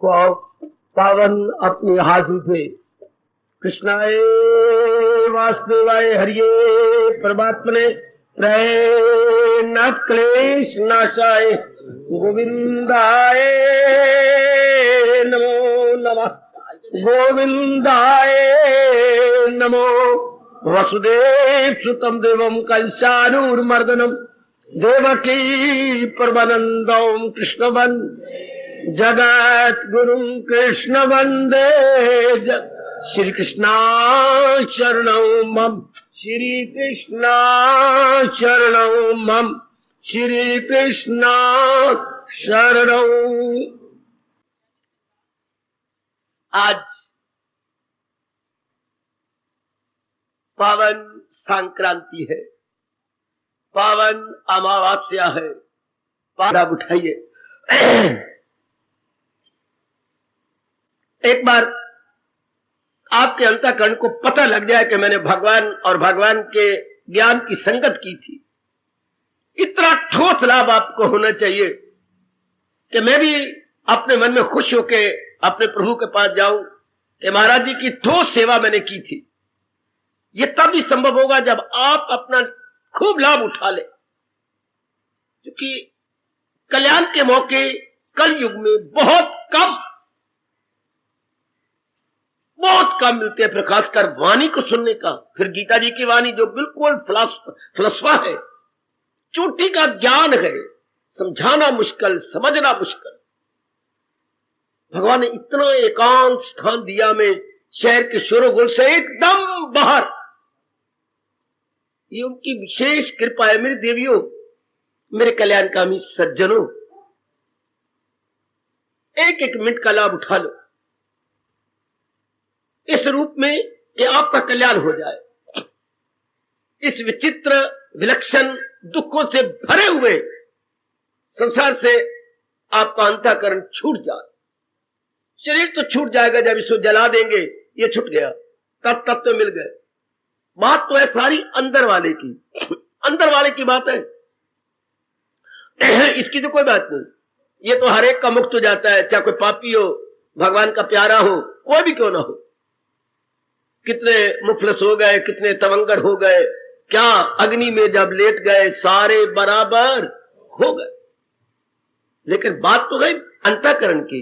को पावन अपनी हाथों पे कृष्णाय वासुदेवाय हरिये परमात्मने प्रणत क्लेश नाशाय गोविंदाय नमो नमः गोविंदाय नमो वसुदेव सुतम देवम कंसानूरमर्दनम देवकी परमानंदम कृष्ण वंदे जगत गुरु कृष्ण वंदे श्री कृष्णा शरणं मम श्री कृष्णा शरणं मम श्री कृष्णा शरणं। आज पावन संक्रांति है, पावन अमावस्या है। पारा उठाइए। एक बार आपके अंतःकरण को पता लग जाए कि मैंने भगवान और भगवान के ज्ञान की संगत की थी, इतना ठोस लाभ आपको होना चाहिए कि मैं भी अपने मन में खुश होकर अपने प्रभु के पास जाऊं कि महाराज जी की ठोस सेवा मैंने की थी। ये तब भी संभव होगा जब आप अपना खूब लाभ उठा ले, क्योंकि कल्याण के मौके कल युग में बहुत कम मिलते हैं, फिर खासकर वाणी को सुनने का। फिर गीता जी की वाणी जो बिल्कुल फलसफा है, चोटी का ज्ञान है, समझाना मुश्किल, समझना मुश्किल। भगवान ने इतना एकांत स्थान दिया में शहर के शोरगुल से एकदम बाहर। ये उनकी विशेष कृपा है। मेरी देवियों, मेरे कल्याणकामी सज्जनों, एक एक मिनट का लाभ उठा लो इस रूप में कि आपका कल्याण हो जाए। इस विचित्र विलक्षण दुखों से भरे हुए संसार से आपका अंतःकरण छूट जाए। शरीर तो छूट जाएगा, जब इसको जला देंगे ये छूट गया, तब तो मिल गए। बात तो है सारी अंदर वाले की, अंदर वाले की बात है, इसकी तो कोई बात नहीं। ये तो हर एक का मुक्त हो जाता है, चाहे कोई पापी हो, भगवान का प्यारा हो, कोई भी क्यों ना हो। कितने मुफलस हो गए, कितने तवंगर हो गए, क्या अग्नि में जब लेट गए सारे बराबर हो गए। लेकिन बात तो गई अंतःकरण की।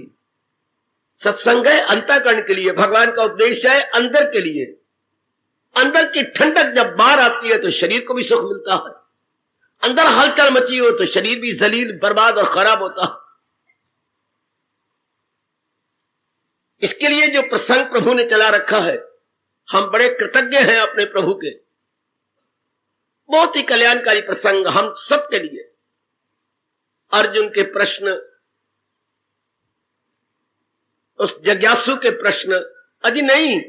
सत्संग है अंतःकरण के लिए, भगवान का उपदेश है अंदर के लिए। अंदर की ठंडक जब बाहर आती है तो शरीर को भी सुख मिलता है। अंदर हलचल मची हो तो शरीर भी जलील, बर्बाद और खराब होता है। इसके लिए जो प्रसंग प्रभु ने चला रखा है, हम बड़े कृतज्ञ हैं अपने प्रभु के। बहुत ही कल्याणकारी प्रसंग हम सबके लिए। अर्जुन के प्रश्न, उस जिज्ञासु के प्रश्न, अजी नहीं,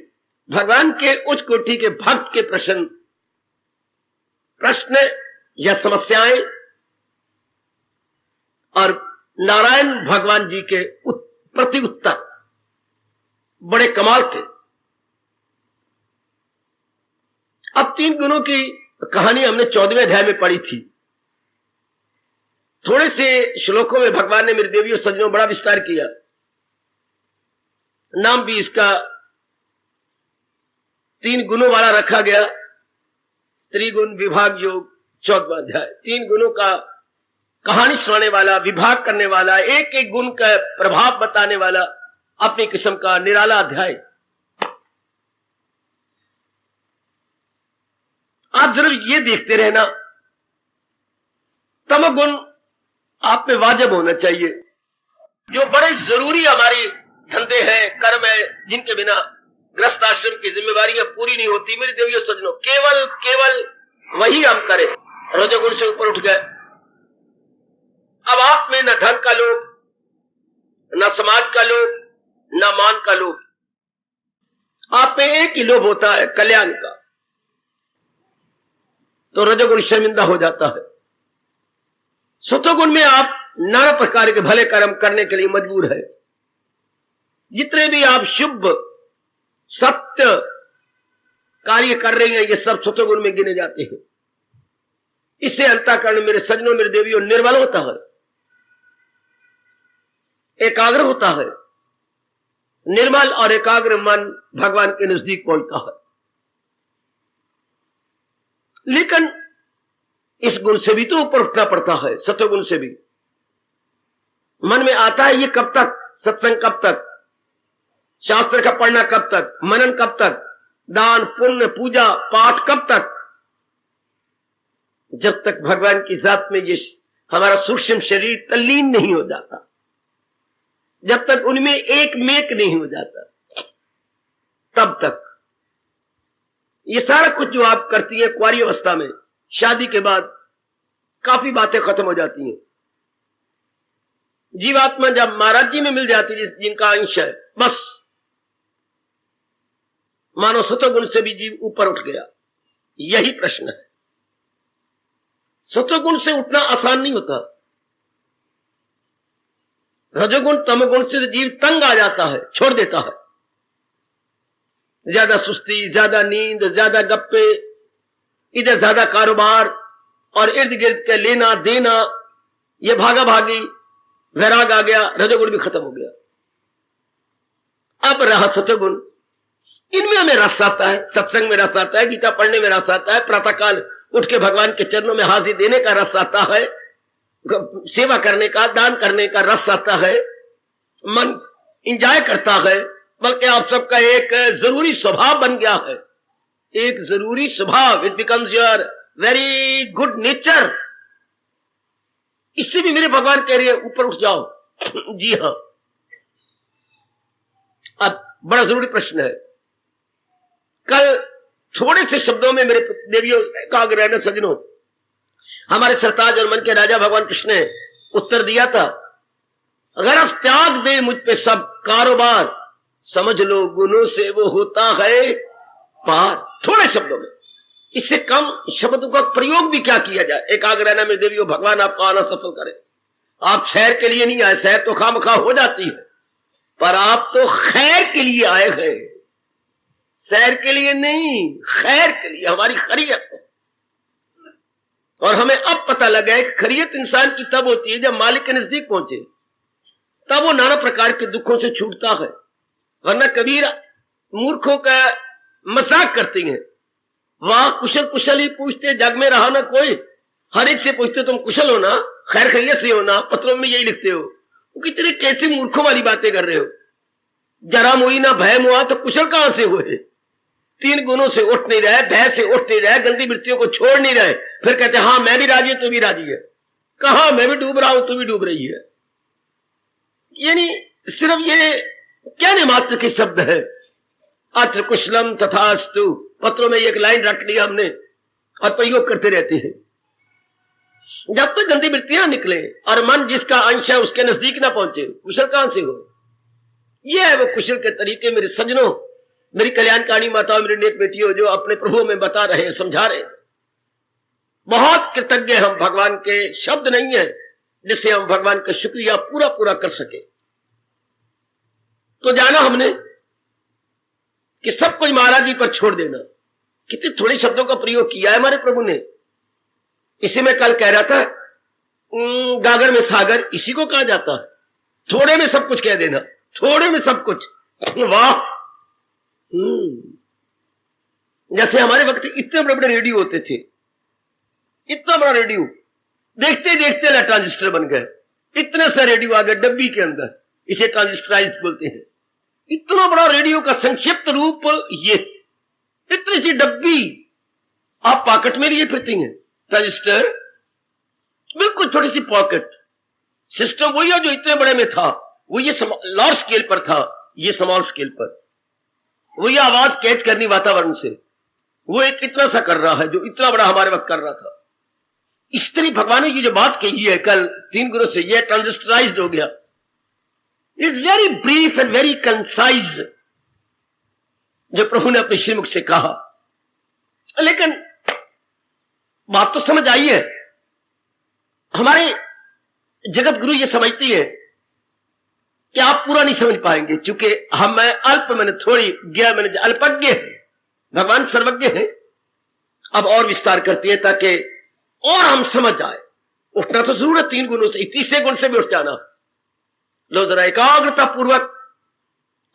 भगवान के उच्च कोटि के भक्त के प्रश्न या समस्याएं, और नारायण भगवान जी के प्रति उत्तर बड़े कमाल के। अब 3 गुणों की कहानी हमने 14वें अध्याय में पढ़ी थी। थोड़े से श्लोकों में भगवान ने मेरे देवियों सज्जनों बड़ा विस्तार किया। नाम भी इसका 3 गुणों वाला रखा गया, त्रिगुण विभाग योग 14वां अध्याय। 3 गुणों का कहानी सुनाने वाला, विभाग करने वाला, एक एक गुण का प्रभाव बताने वाला अपनी किस्म का निराला अध्याय। आप जरूर ये देखते रहना, तमोगुण आप में वाजिब होना चाहिए। जो बड़े जरूरी हमारी धंधे हैं, कर्म है, जिनके बिना गृहस्थ आश्रम की जिम्मेवारियां पूरी नहीं होती, मेरे देवियों सज्जनों, केवल वही हम करें। रजोगुण से ऊपर उठ गए। अब आप में न धन का लोभ, न समाज का लोभ, न मान का लोभ। आप में एक ही लोभ होता है, कल्याण का। तो रजोगुण शर्मिंदा हो जाता है। सतोगुण में आप नाना प्रकार के भले कर्म करने के लिए मजबूर है। जितने भी आप शुभ सत्य कार्य कर रही हैं, ये सब सतोगुण में गिने जाते हैं। इससे अंतःकरण मेरे सज्जनों, मेरे देवियों निर्मल होता है, एकाग्र होता है, निर्मल और एकाग्र मन भगवान के नजदीक पहुंचता है। लेकिन इस गुण से भी तो ऊपर उठना पड़ता है, सत्वगुण से भी। मन में आता है ये कब तक, सत्संग कब तक, शास्त्र का पढ़ना कब तक, मनन कब तक, दान पुण्य पूजा पाठ कब तक, जब तक भगवान की जात में ये हमारा सूक्ष्म शरीर तल्लीन नहीं हो जाता, जब तक उनमें एक मेक नहीं हो जाता, तब तक ये सारा कुछ जो आप करती है कुंवारी अवस्था में, शादी के बाद काफी बातें खत्म हो जाती हैं। जीवात्मा जब महाराज जी में मिल जाती है जिनका अंश है, बस मानो सत्वगुण से भी जीव ऊपर उठ गया। यही प्रश्न है। सत्वगुण से उठना आसान नहीं होता। रजोगुण तमोगुण से जीव तंग आ जाता है, छोड़ देता है। ज्यादा सुस्ती, ज्यादा नींद, ज्यादा गप्पे, इधर ज्यादा कारोबार और इर्द गिर्द के लेना देना, ये भागा भागी, वैराग आ गया, रजोगुण भी खत्म हो गया। अब रहा सत्वगुण। इनमें हमें रस आता है, सत्संग में रस आता है, गीता पढ़ने में रस आता है, प्रातःकाल उठ के भगवान के चरणों में हाजिर देने का रस आता है, सेवा करने का, दान करने का रस आता है, मन इंजॉय करता है। बल्कि आप सबका एक जरूरी स्वभाव बन गया है, एक जरूरी स्वभाव। It becomes your very good nature. इससे भी मेरे भगवान कह रहे हैं ऊपर उठ जाओ। जी हां। अब बड़ा जरूरी प्रश्न है। कल थोड़े से शब्दों में मेरे देवियों एकाग्र रहना सजनों, हमारे सरताज और मन के राजा भगवान कृष्ण ने उत्तर दिया था, गरज त्याग दे मुझ पे सब कारोबार, समझ लो गुणों से वो होता है पार। थोड़े शब्दों में, इससे कम शब्दों का प्रयोग भी क्या किया जाए। एकाग्र रहना में देवियों, भगवान आपका आना सफल करे। आप सैर के लिए नहीं आए, सैर तो खामखा हो जाती है, पर आप तो खैर के लिए आए हैं। सैर के लिए नहीं, खैर के लिए, हमारी खैरियत। और हमें अब पता लगा है कि खैरियत इंसान की तब होती है जब मालिक के नजदीक पहुंचे, तब वो नाना प्रकार के दुखों से छूटता है। वरना कबीर मूर्खों का मजाक करती हैं, वाह कुशल कुशल ही पूछते, जग में रहा ना कोई, हर एक से पूछते तुम कुशल हो ना, खैर खैरियत से हो ना, पत्रों में यही लिखते हो। वो कितने कैसे मूर्खों वाली बातें कर रहे हो। जरा मुई ना भय मुआ तो कुशल कहां से हुए। तीन गुणों से उठ नहीं रहे, भय से उठ नहीं रहे, गंदी वृत्तियों को छोड़ नहीं रहे, फिर कहते हाँ मैं भी राजी, तू भी राजी है। कहा मैं भी डूब रहा हूं, तू भी डूब रही है। यानी सिर्फ ये कहने मात्र के शब्द है। अत्र कुशलम तथास्तु, पत्रों में एक लाइन रट लिया हमने और प्रयोग करते रहते हैं। जब तक गंदी वृत्तियां निकले और मन जिसका अंश है उसके नजदीक ना पहुंचे, कुशल कहां से हो। यह है वो कुशल के तरीके। मेरे सज्जनों, मेरी कल्याणकारी माताओं, मेरी नेक बेटियों, जो अपने प्रभु में बता रहे हैं, समझा रहे हैं, बहुत कृतज्ञ हम। भगवान के शब्द नहीं है जिससे हम भगवान का शुक्रिया पूरा पूरा कर सके। तो जाना हमने कि सब कुछ महाराज जी पर छोड़ देना। कितने थोड़े शब्दों का प्रयोग किया है हमारे प्रभु ने। इसी में कल कह रहा था, गागर में सागर इसी को कहा जाता है। थोड़े में सब कुछ कह देना, थोड़े में सब कुछ। वाह। जैसे हमारे वक्त इतने बड़े बड़े रेडियो होते थे, इतना बड़ा रेडियो, देखते देखते ट्रांजिस्टर बन गए। इतने सा रेडियो आ गए डब्बी के अंदर, इसे ट्रांजिस्टराइज बोलते हैं। इतना बड़ा रेडियो का संक्षिप्त रूप ये, इतनी सी डब्बी आप पॉकेट में लिए फिरती हैं। ट्रांजिस्टर बिल्कुल छोटी सी पॉकेट। सिस्टम वही है जो इतने बड़े में था, वो ये लार्ज स्केल पर था, ये स्मॉल स्केल पर। वही आवाज कैच करनी वातावरण से, वो एक इतना सा कर रहा है जो इतना बड़ा हमारे वक्त कर रहा था। इस तरह भगवान ने की जो बात कही है कल तीन गुणों से, यह ट्रांजिस्टराइज्ड हो गया। It's very brief and very concise जो प्रभु ने अपने श्रीमुख से कहा। लेकिन बात तो समझ आई है। हमारे जगत गुरु ये समझती है कि आप पूरा नहीं समझ पाएंगे, क्योंकि हम अल्प मैंने थोड़ी, ज्ञ मैंने अल्पज्ञ है, भगवान सर्वज्ञ है। अब और विस्तार करती है ताकि और हम समझ आए। उठना तो जरूर है तीन गुणों से, तीसरे गुण से भी उठ जाना। लो जरा एकाग्रता पूर्वक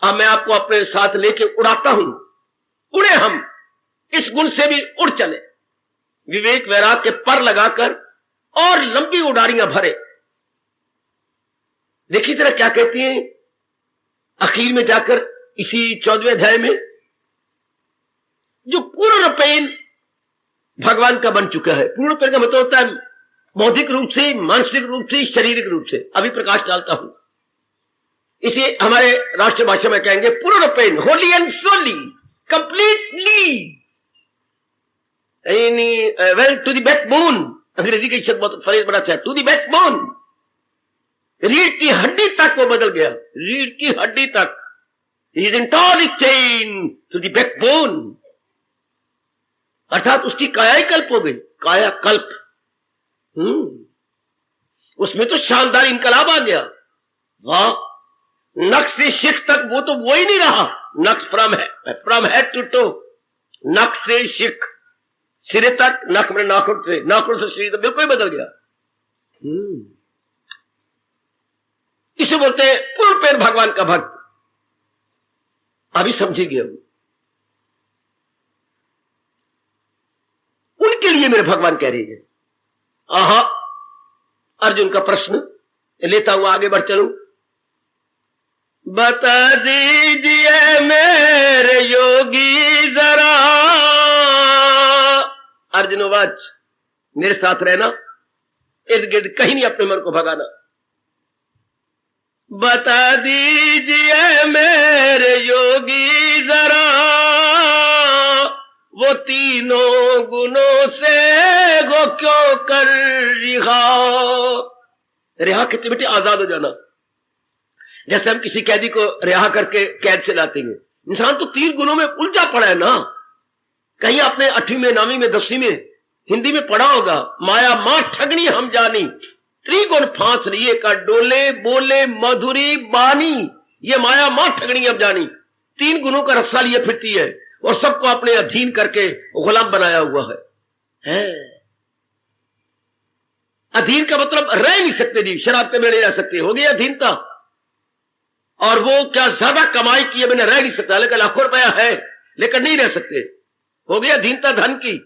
अब मैं आपको अपने साथ लेके उड़ाता हूं, उड़े हम, इस गुण से भी उड़ चले, विवेक वैराग के पर लगाकर और लंबी उड़ारियां भरे। देखिए जरा क्या कहती हैं आखिर में जाकर इसी 14वें अध्याय में, जो पूर्णपेन भगवान का बन चुका है। पूर्णपेन का मतलब होता है बौद्धिक रूप से, मानसिक रूप से, शारीरिक रूप से। अभी प्रकाश डालता हूं, इसे हमारे राष्ट्रभाषा में कहेंगे पूर्णपेन, wholly and solely, completely, well to the backbone. अंग्रेजी का शब्द बहुत फ्रेज बड़ा अच्छा है, टू द बैकबोन। रीढ़ की हड्डी तक वो बदल गया, रीढ़ की हड्डी तक। He is entirely chain to the backbone, अर्थात उसकी काया ही कल्प हो गई, काया कल्प। उसमें तो शानदार इनकलाब आ गया। वाह, नख से शिख तक वो तो वो ही नहीं रहा। नख फ्रॉम हेड टू टो, नख से शिख, सिरे तक, नख में नाखून से, नाखून से शरीर तक बिल्कुल ही बदल गया। इसे बोलते हैं पूर्णपेन भगवान का भक्त। अभी समझिए, उनके लिए मेरे भगवान कह रही है। आहा, अर्जुन का प्रश्न लेता हुआ आगे बढ़ चलूं। बता दीजिए मेरे योगी जरा, अर्जुन वाच, मेरे साथ रहना, इर्द गिर्द कहीं नहीं अपने मन को भगाना। बता दीजिए मेरे योगी जरा, वो तीनों गुणों से वो क्यों कर रिहा कितनी बेटी आजाद हो जाना। जैसे हम किसी कैदी को रिहा करके कैद से लाते हैं, इंसान तो 3 गुणों में उलझा पड़ा है ना। कहीं आपने 8वीं में, 9वीं में, 10वीं में हिंदी में पढ़ा होगा, माया मां ठगनी हम जानी, त्रिगुण फांस लिए का डोले बोले मधुरी बानी। ये माया मां ठगनी हम जानी, 3 गुणों का रस्सा लिए फिरती है और सबको अपने अधीन करके गुलाम बनाया हुआ है। अधीन का मतलब रह नहीं सकते जी, शराब पे में नहीं रह सकते, हो गई अधीनता। और वो क्या ज्यादा कमाई किए बिना रह नहीं सकता, लेकिन लाखों रुपया है लेकिन नहीं रह सकते, हो गई अधीनता धन की।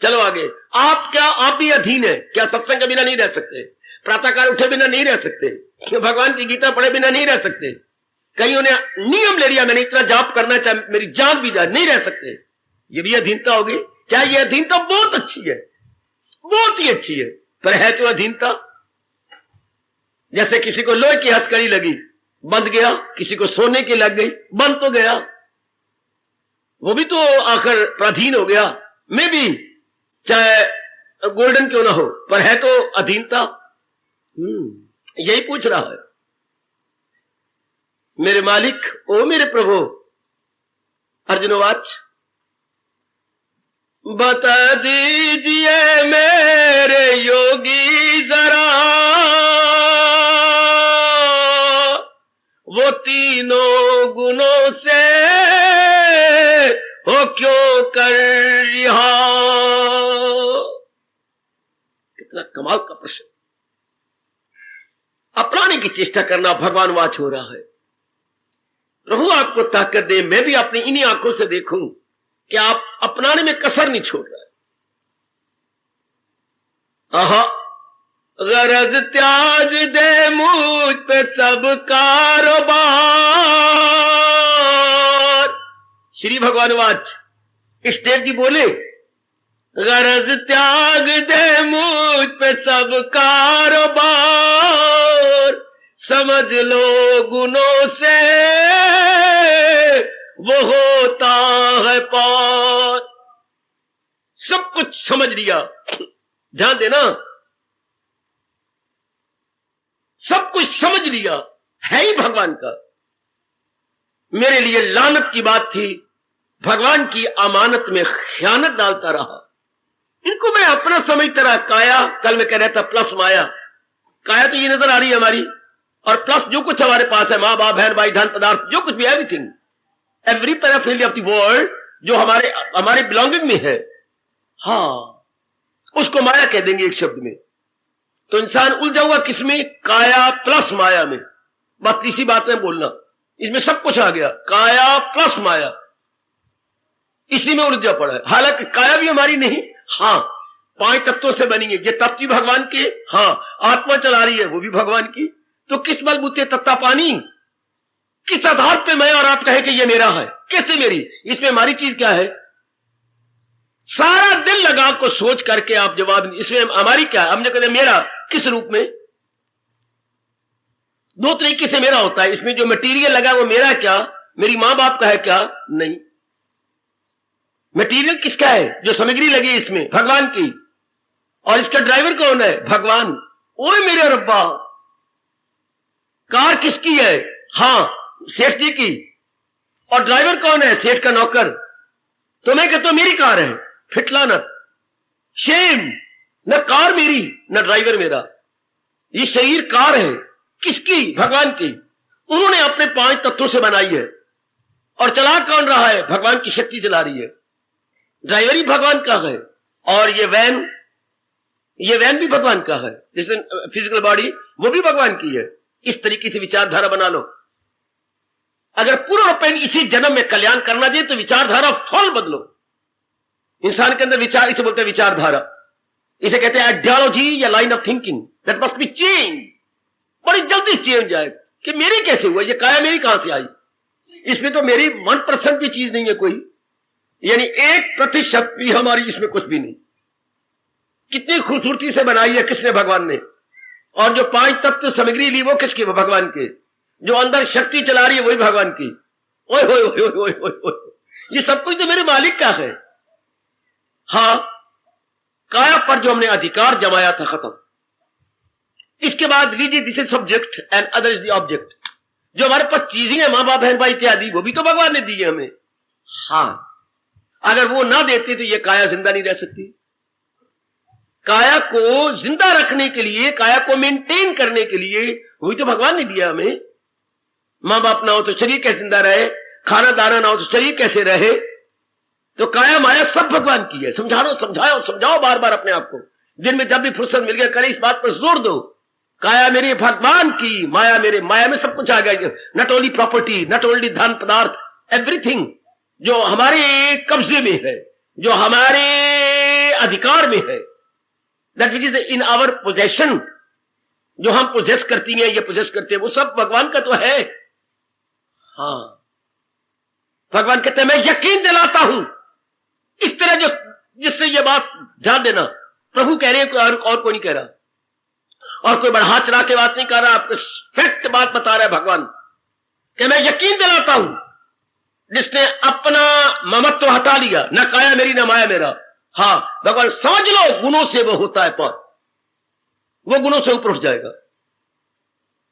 चलो आगे, आप भी अधीन है क्या? सत्संग के बिना नहीं रह सकते, प्रातःकाल उठे बिना नहीं रह सकते, भगवान की गीता पढ़े बिना नहीं रह सकते। कईयों ने नियम ले लिया, मैंने इतना जाप करना चाहे मेरी जान भी जाए, नहीं रह सकते। ये भी अधीनता होगी क्या? ये अधीनता बहुत अच्छी है, बहुत ही अच्छी है, पर है तो अधीनता। जैसे किसी को लोहे की हथकड़ी लगी, बंध गया, किसी को सोने की लग गई, बंद तो गया, वो भी तो आखिर प्राधीन हो गया। मैं भी चाहे गोल्डन क्यों ना हो, पर है तो अधीनता। यही पूछ रहा है मेरे मालिक, ओ मेरे प्रभु। अर्जुनवाच, बता दीजिए मेरे योगी जरा, वो तीनों गुणों से हो क्यों कर रिहा। कितना कमाल का प्रश्न। अपनाने की चेष्टा करना, भगवान वाच हो रहा है। प्रभु आपको ताकत दे, मैं भी अपनी इन्हीं आंखों से देखूं कि आप अपनाने में कसर नहीं छोड़ रहे। आहा, गरज त्याग दे मुझ पे सब कारोबार। श्री भगवान वाच स्टेप जी बोले, गरज त्याग दे मुझ पे सब कारोबार, समझ लो गुणों से वो होता है पार। सब कुछ समझ लिया, ध्यान देना, सब कुछ समझ लिया, है ही भगवान का। मेरे लिए लानत की बात थी, भगवान की अमानत में खयानत डालता रहा। इनको मैं अपना समझता रहा। काया, कल मैं कह रहा था प्लस माया। काया तो ये नजर आ रही है हमारी, और प्लस जो कुछ हमारे पास है, मां बाप बहन भाई धन पदार्थ जो कुछ भी, everything, every periphery of the world जो हमारे बिलोंगिंग में है, हाँ, उसको माया कह देंगे एक शब्द में। तो इंसान उलझा हुआ किसमें? काया प्लस माया में। बस इसी बात में बोलना, इसमें सब कुछ आ गया, काया प्लस माया, इसी में उलझा पड़ा है। हालांकि काया भी हमारी नहीं, हाँ 5 तत्वों से बनी है। ये तत्व भी भगवान के, हाँ आत्मा चला रही है वो भी भगवान की। तो किस बलबूते तत्ता पानी, किस आधार पे मैं और आप कहे कि ये मेरा है, कैसे मेरी, इसमें हमारी चीज क्या है? सारा दिल लगा को सोच करके आप जवाब, इसमें हमारी क्या है? हमने कहते मेरा किस रूप में? दो तरीके से मेरा होता है। इसमें जो मटेरियल लगा वो मेरा क्या, मेरी मां बाप का है क्या? नहीं। मटेरियल किसका है? जो सामग्री लगी इसमें भगवान की। और इसका ड्राइवर कौन है? भगवान। ओए मेरे रब्बा, कार किसकी है? हां सेठ जी की। और ड्राइवर कौन है? सेठ का नौकर। तो मैं कहता हूं मेरी कार है, फिटलानत, शेम, न कार मेरी न ड्राइवर मेरा। ये शरीर कार है किसकी? भगवान की। उन्होंने अपने 5 तत्वों से बनाई है। और चला कौन रहा है? भगवान की शक्ति चला रही है। ड्राइवर ही भगवान का है। और ये वैन भी भगवान का है। जैसे फिजिकल बॉडी वो भी भगवान की है। इस तरीके से विचारधारा बना लो। अगर पूर्ण रूपेण इसी जन्म में कल्याण करना चाहिए तो विचारधारा फल बदलो। इंसान के अंदर विचार, इसे बोलते हैं विचारधारा, इसे कहते हैं आइडियोलॉजी या line of thinking, that must be change. बड़ी जल्दी चेंज जाए कि मेरी कैसे हुआ, ये काया मेरी कहां से आई? इसमें तो मेरी 1% भी चीज नहीं है कोई, यानी 1% भी हमारी इसमें कुछ भी नहीं। कितनी खूबसूरती से बनाई है किसने? भगवान ने। और जो 5 तत्व सामग्री ली वो किसकी? भगवान के। जो अंदर शक्ति चला रही है वही भगवान की। ओए होए होए होए होए होए, ये सब कुछ तो मेरे मालिक का है। हां, काया पर जो हमने अधिकार जमाया था खत्म। इसके बाद लीजिए this is subject and other is the object. जो हमारे पास चीजें हैं, मां बाप बहन भाई इत्यादि, वो भी तो भगवान ने दी है हमें। हां, अगर वो ना देते तो ये काया जिंदा नहीं रह सकती। काया को जिंदा रखने के लिए, काया को मेंटेन करने के लिए वही तो भगवान ने दिया हमें। मां बाप ना हो तो शरीर कैसे जिंदा रहे, खाना दाना ना हो तो शरीर कैसे रहे? तो काया माया सब भगवान की है। समझाओ बार बार अपने आप को। दिन में जब भी फुर्सत मिल गया करे इस बात पर जोर दो, काया मेरी भगवान की, माया मेरे, माया में सब कुछ आ गया। Not only property, not only धन पदार्थ, एवरीथिंग जो हमारे कब्जे में है, जो हमारे अधिकार में है, that which is in our possession, जो हम पोजेस करती हैं, ये पोजेस करते हैं, वो सब भगवान का तो है। हां, भगवान कहते हैं मैं यकीन दिलाता हूं। इस तरह जो जिससे ये बात ध्यान देना, प्रभु कह रहे हैं, कोई और कोई नहीं कह रहा, और कोई बढ़ा चढ़ा के बात नहीं कर रहा, आपको फैक्ट बात बता रहा है भगवान कि मैं यकीन दिलाता हूं जिसने अपना ममत्व हटा लिया, न काया मेरी न माया मेरा। हां, भगवान समझ लो गुणों से वो होता है पर, वो गुणों से ऊपर उठ जाएगा।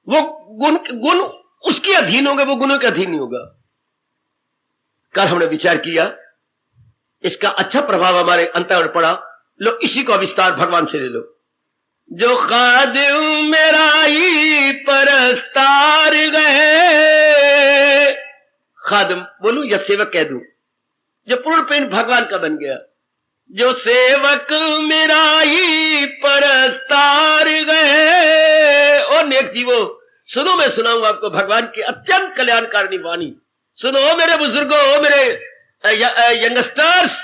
वो गुण उसके अधीन होंगे, वो गुणों के अधीन नहीं होगा। कल हमने विचार किया, इसका अच्छा प्रभाव हमारे अंतर में पड़ा। लो इसी को विस्तार भगवान से ले लो। जो खादिम मेरा ही परस्तार गए, खादिम बोलूं या सेवक कह दूं, जो पूर्ण पेन भगवान का बन गया। जो सेवक मेरा ही परस्तार गए। ओ नेक जीवो सुनो, मैं सुनाऊंगा आपको भगवान की अत्यंत कल्याणकारिणी वाणी। सुनो मेरे बुजुर्गों, मेरे यंगस्टर्स,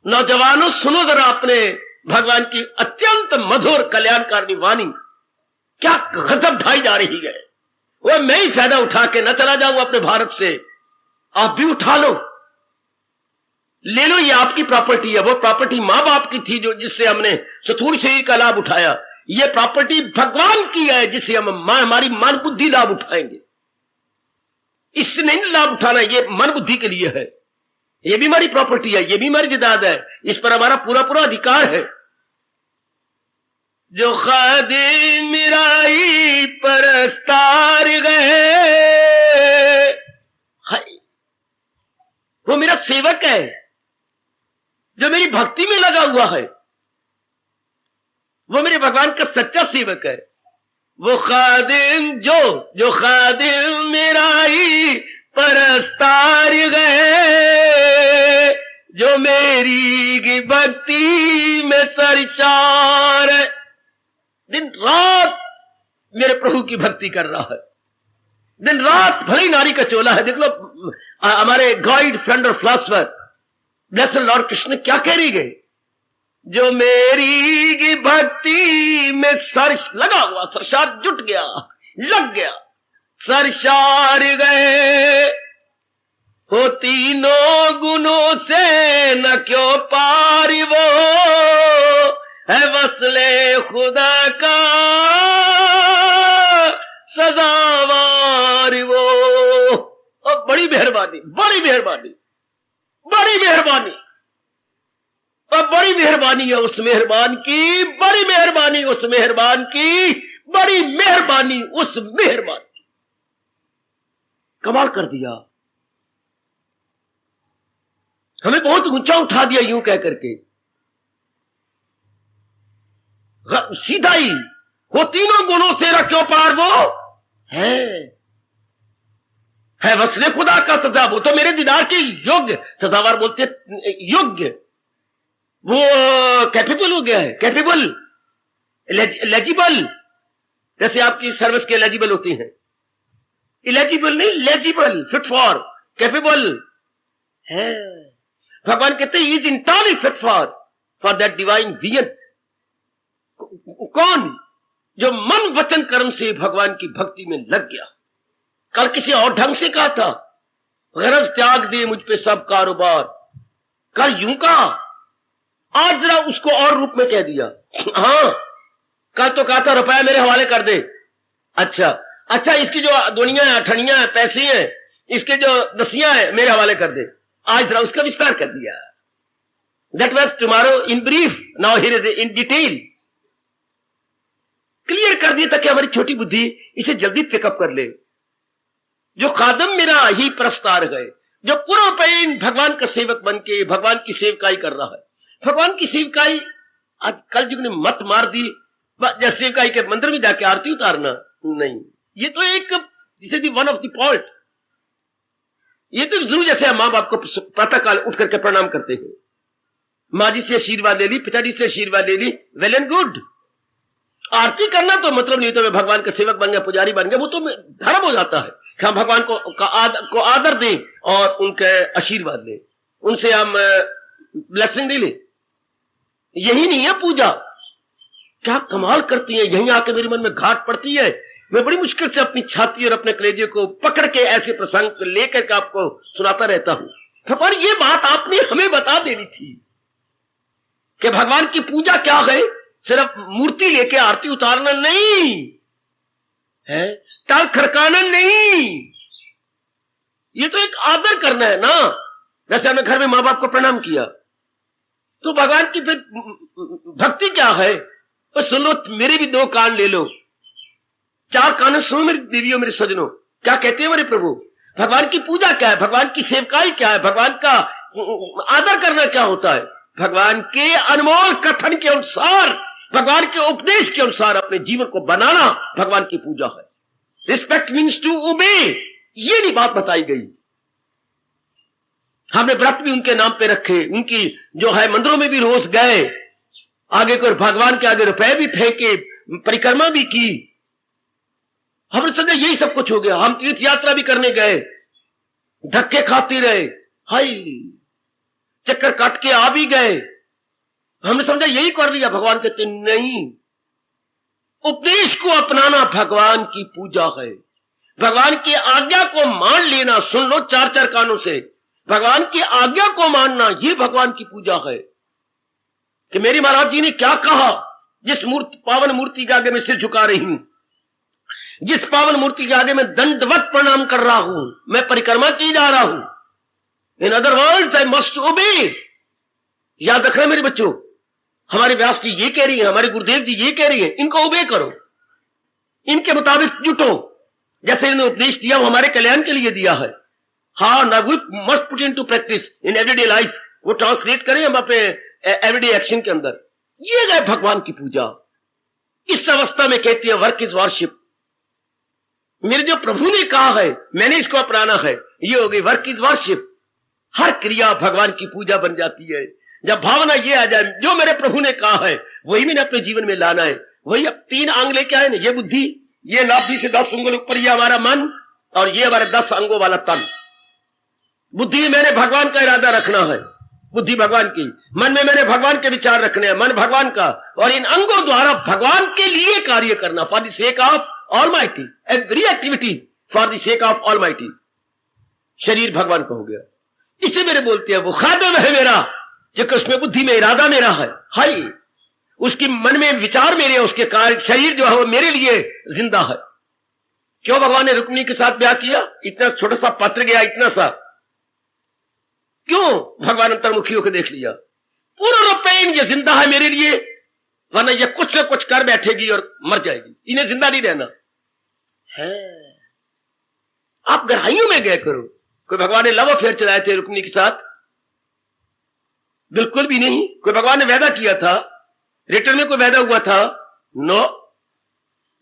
नौजवानों, सुनो जरा अपने भगवान की अत्यंत मधुर कल्याणकारिणी वाणी। क्या गजब ढाई जा रही है। वो मैं ही फायदा उठा के न चला जाऊं अपने भारत से, आप भी उठा लो, ले लो, ये आपकी प्रॉपर्टी है। वो प्रॉपर्टी मां बाप की थी जो जिससे हमने स्थूल शरीर का लाभ उठाया। ये प्रॉपर्टी भगवान की है जिससे हम हमारी मन बुद्धि लाभ उठाएंगे। इससे नहीं लाभ उठाना, ये मन बुद्धि के लिए है। ये भी हमारी प्रॉपर्टी है, ये भी हमारी जायदाद है, इस पर हमारा पूरा पूरा अधिकार है। जो खादिम मिराई परस्तार गए, वो मेरा सेवक है जो मेरी भक्ति में लगा हुआ है, वो मेरे भगवान का सच्चा सेवक है। वो खादिम जो खादिम मेरा ही परस्तार गए, जो मेरी भक्ति में सरचार है, दिन रात मेरे प्रभु की भक्ति कर रहा है। दिन रात भले नारी का चोला है। देख लो हमारे गाइड फ्रेंड और फिलोसफर ब्लेस्ड लॉर्ड कृष्ण क्या कह रही गए, जो मेरी भक्ति में सर लगा हुआ, सरशार जुट गया, लग गया, सरशार गए हो तीनों गुणों से न क्यों पारी वो है वसले खुदा का सजावार वो। और बड़ी मेहरबानी, बड़ी मेहरबानी, बड़ी मेहरबानी, और बड़ी मेहरबानी है उस मेहरबान की, बड़ी मेहरबानी उस मेहरबान की, बड़ी मेहरबानी उस मेहरबान की। कमाल कर दिया, हमें बहुत ऊंचा उठा दिया यूं कह करके। सीधा ही वो तीनों गुणों से रखो पार वो है वसले खुदा का सजा, वो तो मेरे दीदार के योग्य, सजावार बोलते योग्य, वो कैपेबल हो गया है, कैपेबल, लेजिबल, जैसे आपकी सर्विस के एलिजिबल होती है, इलेजिबल नहीं, लेजिबल, फिट फॉर, कैपेबल है। भगवान कहते हैं is entirely fit for that divine vision. कौन? जो मन वचन कर्म से भगवान की भक्ति में लग गया। कल किसी और ढंग से कहा था, गरज त्याग दे मुझ पे सब कारोबार, कल यूं कहा, आज जरा उसको और रूप में कह दिया। हाँ, कल तो कहा था रुपया मेरे हवाले कर दे, अच्छा इसकी जो दुनिया है, अठनियां है, पैसे हैं, इसके जो दसियां है मेरे हवाले कर दे। आज जरा उसका विस्तार कर दिया। That was tomorrow in brief, now here is in detail. Clear कर दिया ताकि हमारी छोटी बुद्धि इसे जल्दी पिकअप कर ले। जो खादम मेरा ही परस्तार गए, जो पूरा पैन भगवान का सेवक बन के भगवान की सेवकाई कर रहा है। भगवान की सेवकाई आज कल युग ने मत मार दी, जैसे सेवकाई के मंदिर में जाके आरती उतारना नहीं, ये तो एक जिसे दी वन ऑफ द पॉइंट। ये तो जरूर जैसे मां बाप को प्रातः काल उठ करके प्रणाम करते हैं, माँ जी से आशीर्वाद ले ली, पिताजी से आशीर्वाद ले ली, वेल एंड गुड। आरती करना तो मतलब नहीं तो मैं भगवान का सेवक बन गया, पुजारी बन गया, वो तो धर्म हो जाता है कि हम भगवान को आदर दें और उनके आशीर्वाद लें, उनसे हम ब्लेसिंग ले लें। यही नहीं है पूजा। क्या कमाल करती है, यहीं आके मेरे मन में घाट पड़ती है। मैं बड़ी मुश्किल से अपनी छाती और अपने कलेजे को पकड़ के ऐसे प्रसंग लेकर के आपको सुनाता रहता हूं। भगवान ये बात आपने हमें बता देनी थी कि भगवान की पूजा क्या है। सिर्फ मूर्ति लेके आरती उतारना नहीं है, ताल खड़काना नहीं, ये तो एक आदर करना है ना। जैसे हमने घर में मां बाप को प्रणाम किया, तो भगवान की फिर भक्ति क्या है? तो सुन लो, मेरे भी दो कान ले लो, चार कानों सुनो मेरी देवियों, मेरे सजनों, क्या कहते हैं मेरे प्रभु। भगवान की पूजा क्या है, भगवान की सेवकाई क्या है, भगवान का आदर करना क्या होता है। भगवान के अनमोल कथन के अनुसार, भगवान के उपदेश के अनुसार अपने जीवन को बनाना भगवान की पूजा है। रिस्पेक्ट मीन्स टू ओबे, ये नहीं बात बताई गई। हमने व्रत भी उनके नाम पे रखे, उनकी जो है मंदिरों में भी रोज गए, आगे को भगवान के आगे रुपए भी फेंके, परिक्रमा भी की। हमने समझा यही सब कुछ हो गया। हम तीर्थ यात्रा भी करने गए, धक्के खाते रहे, हाय चक्कर काट के आ भी गए। हमने समझा यही कर लिया। भगवान कहते नहीं, उपदेश को अपनाना भगवान की पूजा है। भगवान की आज्ञा को मान लेना, सुन लो चार चार कानों से, भगवान की आज्ञा को मानना, यह भगवान की पूजा है। कि मेरी महाराज जी ने क्या कहा, जिस पावन मूर्ति के आगे मैं सिर झुका रही हूं, जिस पावन मूर्ति के आगे मैं दंडवत प्रणाम कर रहा हूं, मैं परिक्रमा की जा रहा हूं, in other words I must ओबे। याद रखना मेरे बच्चों, हमारे व्यास जी ये कह रही है, हमारे गुरुदेव जी ये कह रही है, इनको ओबे करो, इनके मुताबिक जुटो। जैसे इन्होंने उपदेश दिया वो हमारे कल्याण के लिए दिया है। हाँ ना, we must put into practice in everyday life, वो ट्रांसलेट करें हम अपने एवरीडे एक्शन के अंदर। ये है भगवान की पूजा। इस अवस्था में कहती है वर्क इज वर्शिप। मेरे जो प्रभु ने कहा है मैंने इसको अपनाना है, ये हो गई वर्क इज वर्शिप। हर क्रिया भगवान की पूजा बन जाती है जब भावना ये आ जाए, जो मेरे प्रभु ने कहा है वही मैंने अपने जीवन में लाना है। वही अब 3 आंग लेके आए ना, ये बुद्धि, ये नाभि से 10 उंगल ऊपर, ये हमारा मन, और ये हमारे 10 अंगों वाला तन। बुद्धि में मैंने भगवान का इरादा रखना है, बुद्धि भगवान की, मन में मैंने भगवान के विचार रखने हैं, मन भगवान का, और इन अंगों द्वारा भगवान के लिए कार्य करना, for the sake of almighty, every activity for the sake of almighty. शरीर भगवान का हो गया। इसे मेरे बोलते हैं वो खादिम है मेरा, जो उसमें बुद्धि में इरादा मेरा है, हाई उसकी मन में विचार मेरे, उसके कार्य, शरीर जो है वो मेरे लिए जिंदा है। क्यों भगवान ने रुक्मिणी के साथ ब्याह किया? इतना छोटा सा पत्र गया, इतना सा, क्यों भगवान अंतर्मुखी होकर देख लिया? पूरा रूपेण ये जिंदा है मेरे लिए, वरना ये कुछ न कुछ कर बैठेगी और मर जाएगी, इन्हें जिंदा नहीं रहना है। आप गहराइयों में गए करो। कोई भगवान ने लव अफेयर चलाए थे रुक्मिणी के साथ? बिल्कुल भी नहीं। कोई भगवान ने वादा किया था, रिटर्न में कोई वादा हुआ था? नो।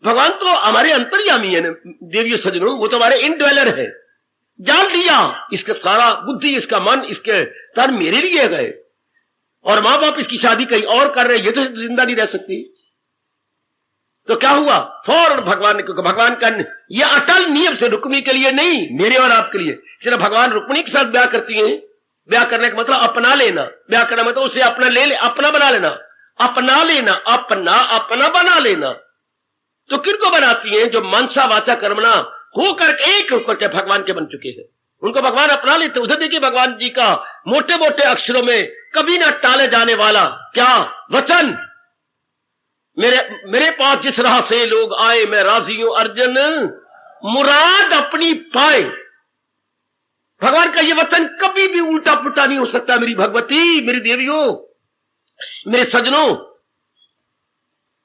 भगवान तो हमारे अंतर्यामी है ना देवियों सज्जनों, वो तो हमारे इनड्वेलर है। जान लिया इसका सारा बुद्धि, इसका मन, इसके तन मेरे लिए गए, और मां बाप इसकी शादी कहीं और कर रहे, ये तो जिंदा नहीं रह सकती। तो क्या हुआ? फौरन भगवान ने, क्योंकि भगवान का यह अटल नियम से रुक्मिणी के लिए नहीं, मेरे और आपके लिए। सिर्फ भगवान रुक्मिणी के साथ ब्याह करती हैं। ब्याह करने का मतलब अपना लेना, ब्याह करना मतलब उसे अपना ले ले, अपना बना लेना, अपना लेना, अपना अपना बना लेना। तो किनको बनाती हैं? जो मनसा वाचा कर्मणा होकर एक होकर के भगवान के बन चुके हैं, उनको भगवान अपना लेते। उधर देखिए भगवान जी का मोटे मोटे अक्षरों में कभी ना टाले जाने वाला क्या वचन, मेरे पास जिस राह से लोग आए मैं राजी हूं अर्जुन, मुराद अपनी पाए। भगवान का यह वचन कभी भी उल्टा पुल्टा नहीं हो सकता। मेरी भगवती, मेरी देवियों, मेरे सज्जनों,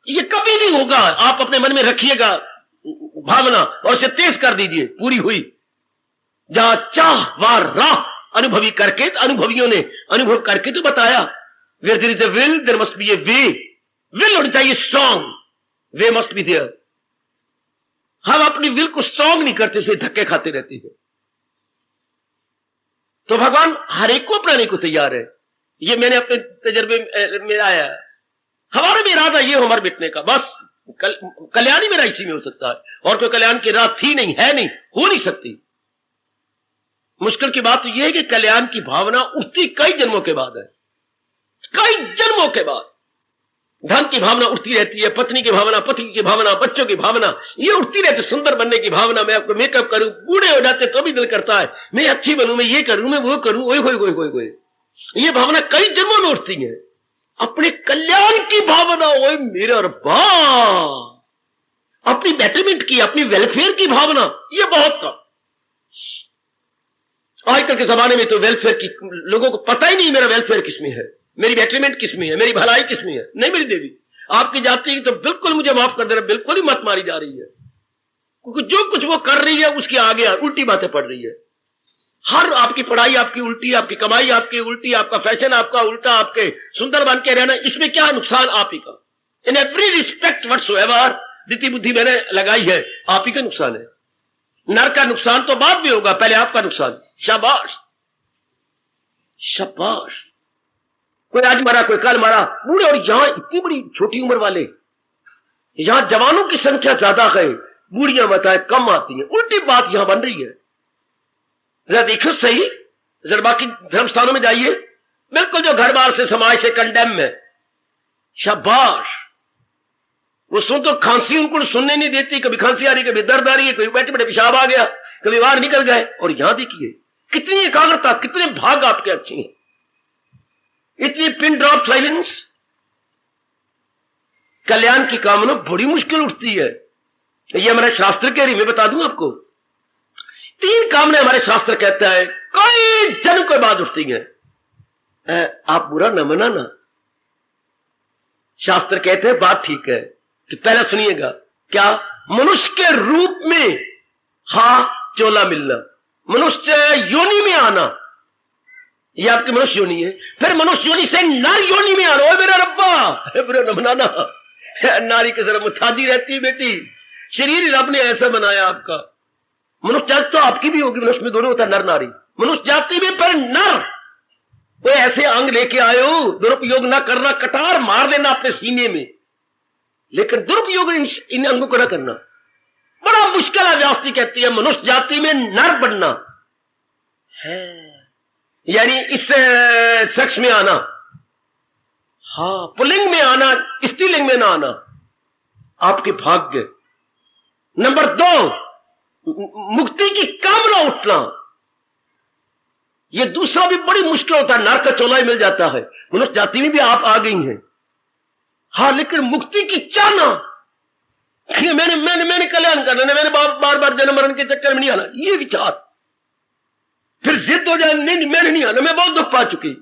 ये कभी नहीं होगा। आप अपने मन में रखिएगा भावना और इसे तेज कर दीजिए। पूरी हुई जहां चाह वार राह अनुभवी करके, अनुभवियों ने अनुभव करके तो बताया, where there is a will there must be a way. Will होनी चाहिए strong, way must be there. हम अपनी विल को स्ट्रांग नहीं करते, से धक्के खाते रहते हैं। तो भगवान हर एक को अपनाने को तैयार है। ये मैंने अपने तजर्बे में आया। हमारा भी इरादा ये हमारे बिकने का, बस कल्याण ही मेरा इसी में हो सकता है, और कोई कल्याण की राह थी नहीं, है नहीं, हो नहीं सकती। मुश्किल की बात तो यह है कि कल्याण की भावना उठती कई जन्मों के बाद है, कई जन्मों के बाद। धन की भावना उठती रहती है, पत्नी की भावना, पति की भावना, बच्चों की भावना, ये उठती रहती है। सुंदर बनने की भावना, मैं आपको मेकअप करूं, बूढ़े हो जाते तो भी दिल करता है मैं अच्छी बनूं, मैं ये करूं, मैं वो करूं, ओए होए होए होए होए। ये भावना कई जन्मों में उठती है। अपने कल्याण की भावना, ओए मेरा रब्बा, अपनी बेटरमेंट की, अपनी वेलफेयर की भावना, ये बहुत कम। आजकल के जमाने में तो वेलफेयर की लोगों को पता ही नहीं मेरा वेलफेयर किसमें है, मेरी बेटरमेंट किसमें है, मेरी भलाई किसमें है। नहीं मेरी देवी, आपकी जाति की तो बिल्कुल मुझे माफ कर देना, बिल्कुल ही मत मारी जा रही है, क्योंकि जो कुछ वो कर रही है उसके आगे उल्टी बातें पड़ रही है। हर आपकी पढ़ाई आपकी उल्टी, आपकी कमाई आपकी उल्टी, आपका फैशन आपका उल्टा, आपके सुंदर बन के रहना, इसमें क्या नुकसान आप ही का। इन एवरी रिस्पेक्ट व्हाटसोएवर दिति बुद्धि मैंने लगाई है, आप ही का नुकसान है। नर का नुकसान तो बाद में होगा, पहले आपका नुकसान। शाबाश शाबाश। कोई आज मरा, कोई कल मरा, बूढ़े, और यहां इतनी बड़ी छोटी उम्र वाले, यहां जवानों की संख्या ज्यादा है, बूढ़ियां बताए कम आती हैं। उल्टी बात यहां बन रही है। जरा देखो सही, जरा बाकी धर्म स्थानों में जाइए, बिल्कुल जो घर बार से समाज से कंडेम है। शाबाश। वो सुन तो खांसी उनको सुनने नहीं देती, कभी खांसी आ रही, कभी दर्द आ रही है, कभी बैठे बैठे पेशाब आ गया, कभी बाहर निकल गए। और यहां देखिए कितनी एकाग्रता, कितने भाग आपके अच्छे हैं, इतनी पिन ड्रॉप साइलेंस। कल्याण की कामना बड़ी मुश्किल उठती है। ये हमारे शास्त्र कह रही, मैं बता दूं आपको, 3 कामना हमारे शास्त्र कहता है कई जन्म के बाद उठती हैं। आप बुरा न मनाना, शास्त्र कहते हैं बात ठीक है कि पहले सुनिएगा, क्या? मनुष्य के रूप में चोला मिलना, मनुष्य योनि में आना, यह आपकी मनुष्य योनि है। फिर मनुष्य योनि से नर योनि में आना। ओ मेरा रब्बा, बुरा न मनाना, नारी के जरा मुथादी रहती है बेटी, शरीर रब ने ऐसा बनाया आपका। मनुष्य जाति तो आपकी भी होगी, मनुष्य में दोनों होता है नर नारी। मनुष्य जाति में पर नर, वो ऐसे अंग लेके आयो, दुरुपयोग ना करना, कटार मार लेना अपने सीने में, लेकिन दुरुपयोग इन अंगों को ना करना। बड़ा मुश्किल है। व्यास कहती है मनुष्य जाति में नर बनना है, यानी इस सेक्स में आना, हाँ, पुल्लिंग में आना, स्त्रीलिंग में ना आना आपके भाग्य। नंबर 2, मुक्ति की कामना उठना, यह दूसरा भी बड़ी मुश्किल होता है। नर का चोला ही मिल जाता है, मनुष्य जाति में भी आप आ गई हैं, हाँ, लेकिन मुक्ति की चाहना, मैंने कल्याण करना, मैंने बार बार जन्म मरण के चक्कर में नहीं आना, ये विचार, फिर जिद हो जाए, नहीं मैंने नहीं आना, मैं बहुत दुख पा चुकी,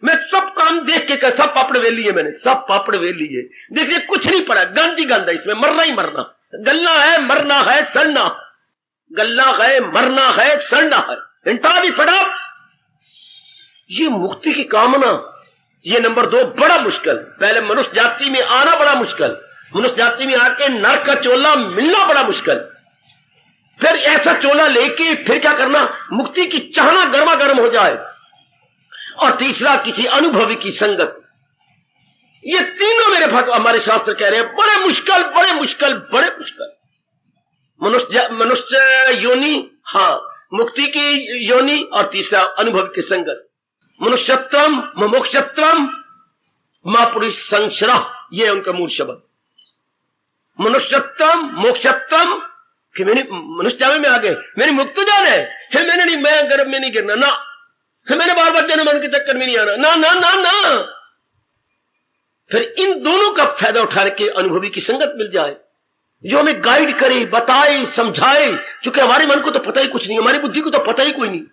मैं सब काम देख के सब पापड़ वे लिए, मैंने सब पापड़ वे लिए, देखिए कुछ नहीं पड़ा, गंद ही गंद है इसमें, मरना ही मरना, गलना है, मरना है, सड़ना, गलना है, मरना है, सड़ना है, इंटारी फटा। ये मुक्ति की कामना, ये नंबर 2 बड़ा मुश्किल। पहले मनुष्य जाति में आना बड़ा मुश्किल, मनुष्य जाति में आके नर का चोला मिलना बड़ा मुश्किल, फिर ऐसा चोला लेके फिर क्या करना, मुक्ति की चाहना गर्मा गर्म हो जाए, और तीसरा किसी अनुभवी की संगत। ये तीनों मेरे भगवान हमारे शास्त्र कह रहे हैं बड़े मुश्किल, बड़े मुश्किल, बड़े मुश्किल। मनुष्य योनि, हाँ, मुक्ति की योनि, और तीसरा अनुभवी की संगत। मनुष्यत्वम मोक्षत्वम महापुरुष संश्रह, ये उनका मूल शब्द। मनुष्यत्वम मोक्षत्वम, कि मैंने मनुष्य जावे में आ गए, मेरी मुक्त जान है, मैंने नहीं, मैं गर्भ में नहीं गिरना ना, मैंने बार बार जन्म मरण के चक्कर में नहीं आना ना ना ना ना। फिर इन दोनों का फायदा उठाने के अनुभवी की संगत मिल जाए, जो हमें गाइड करे, बताए, समझाए, क्योंकि हमारे मन को तो पता ही कुछ नहीं, हमारी बुद्धि को तो पता ही कोई नहीं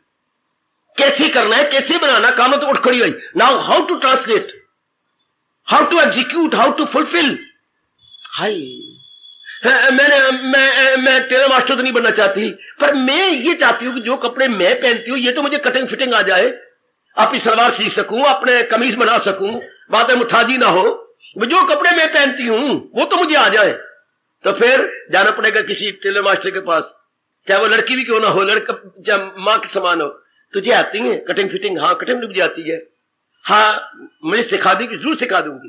कैसे करना है, कैसे बनाना, काम तो उठ खड़ी हुई। Now how to translate, how to execute, how to fulfil. Hi, मैं टेलर मास्टर तो नहीं बनना चाहती, पर मैं ये चाहती हूं कि जो कपड़े मैं पहनती हूं ये तो मुझे कटिंग फिटिंग आ जाए, अपनी सलवार सी सकूं, अपने कमीज बना सकूं, बात में मुथाजी ना हो, जो कपड़े मैं पहनती हूं वो तो मुझे आ जाए। तो फिर जाना पड़ेगा किसी टेलर मास्टर के पास, चाहे वो लड़की भी क्यों ना हो, लड़का चाहे मां के समान हो। तुझे आती है कटिंग फिटिंग? हाँ, कटिंग भी मुझे आती है। हाँ, मुझे सिखा देगी, जरूर सिखा दूंगी।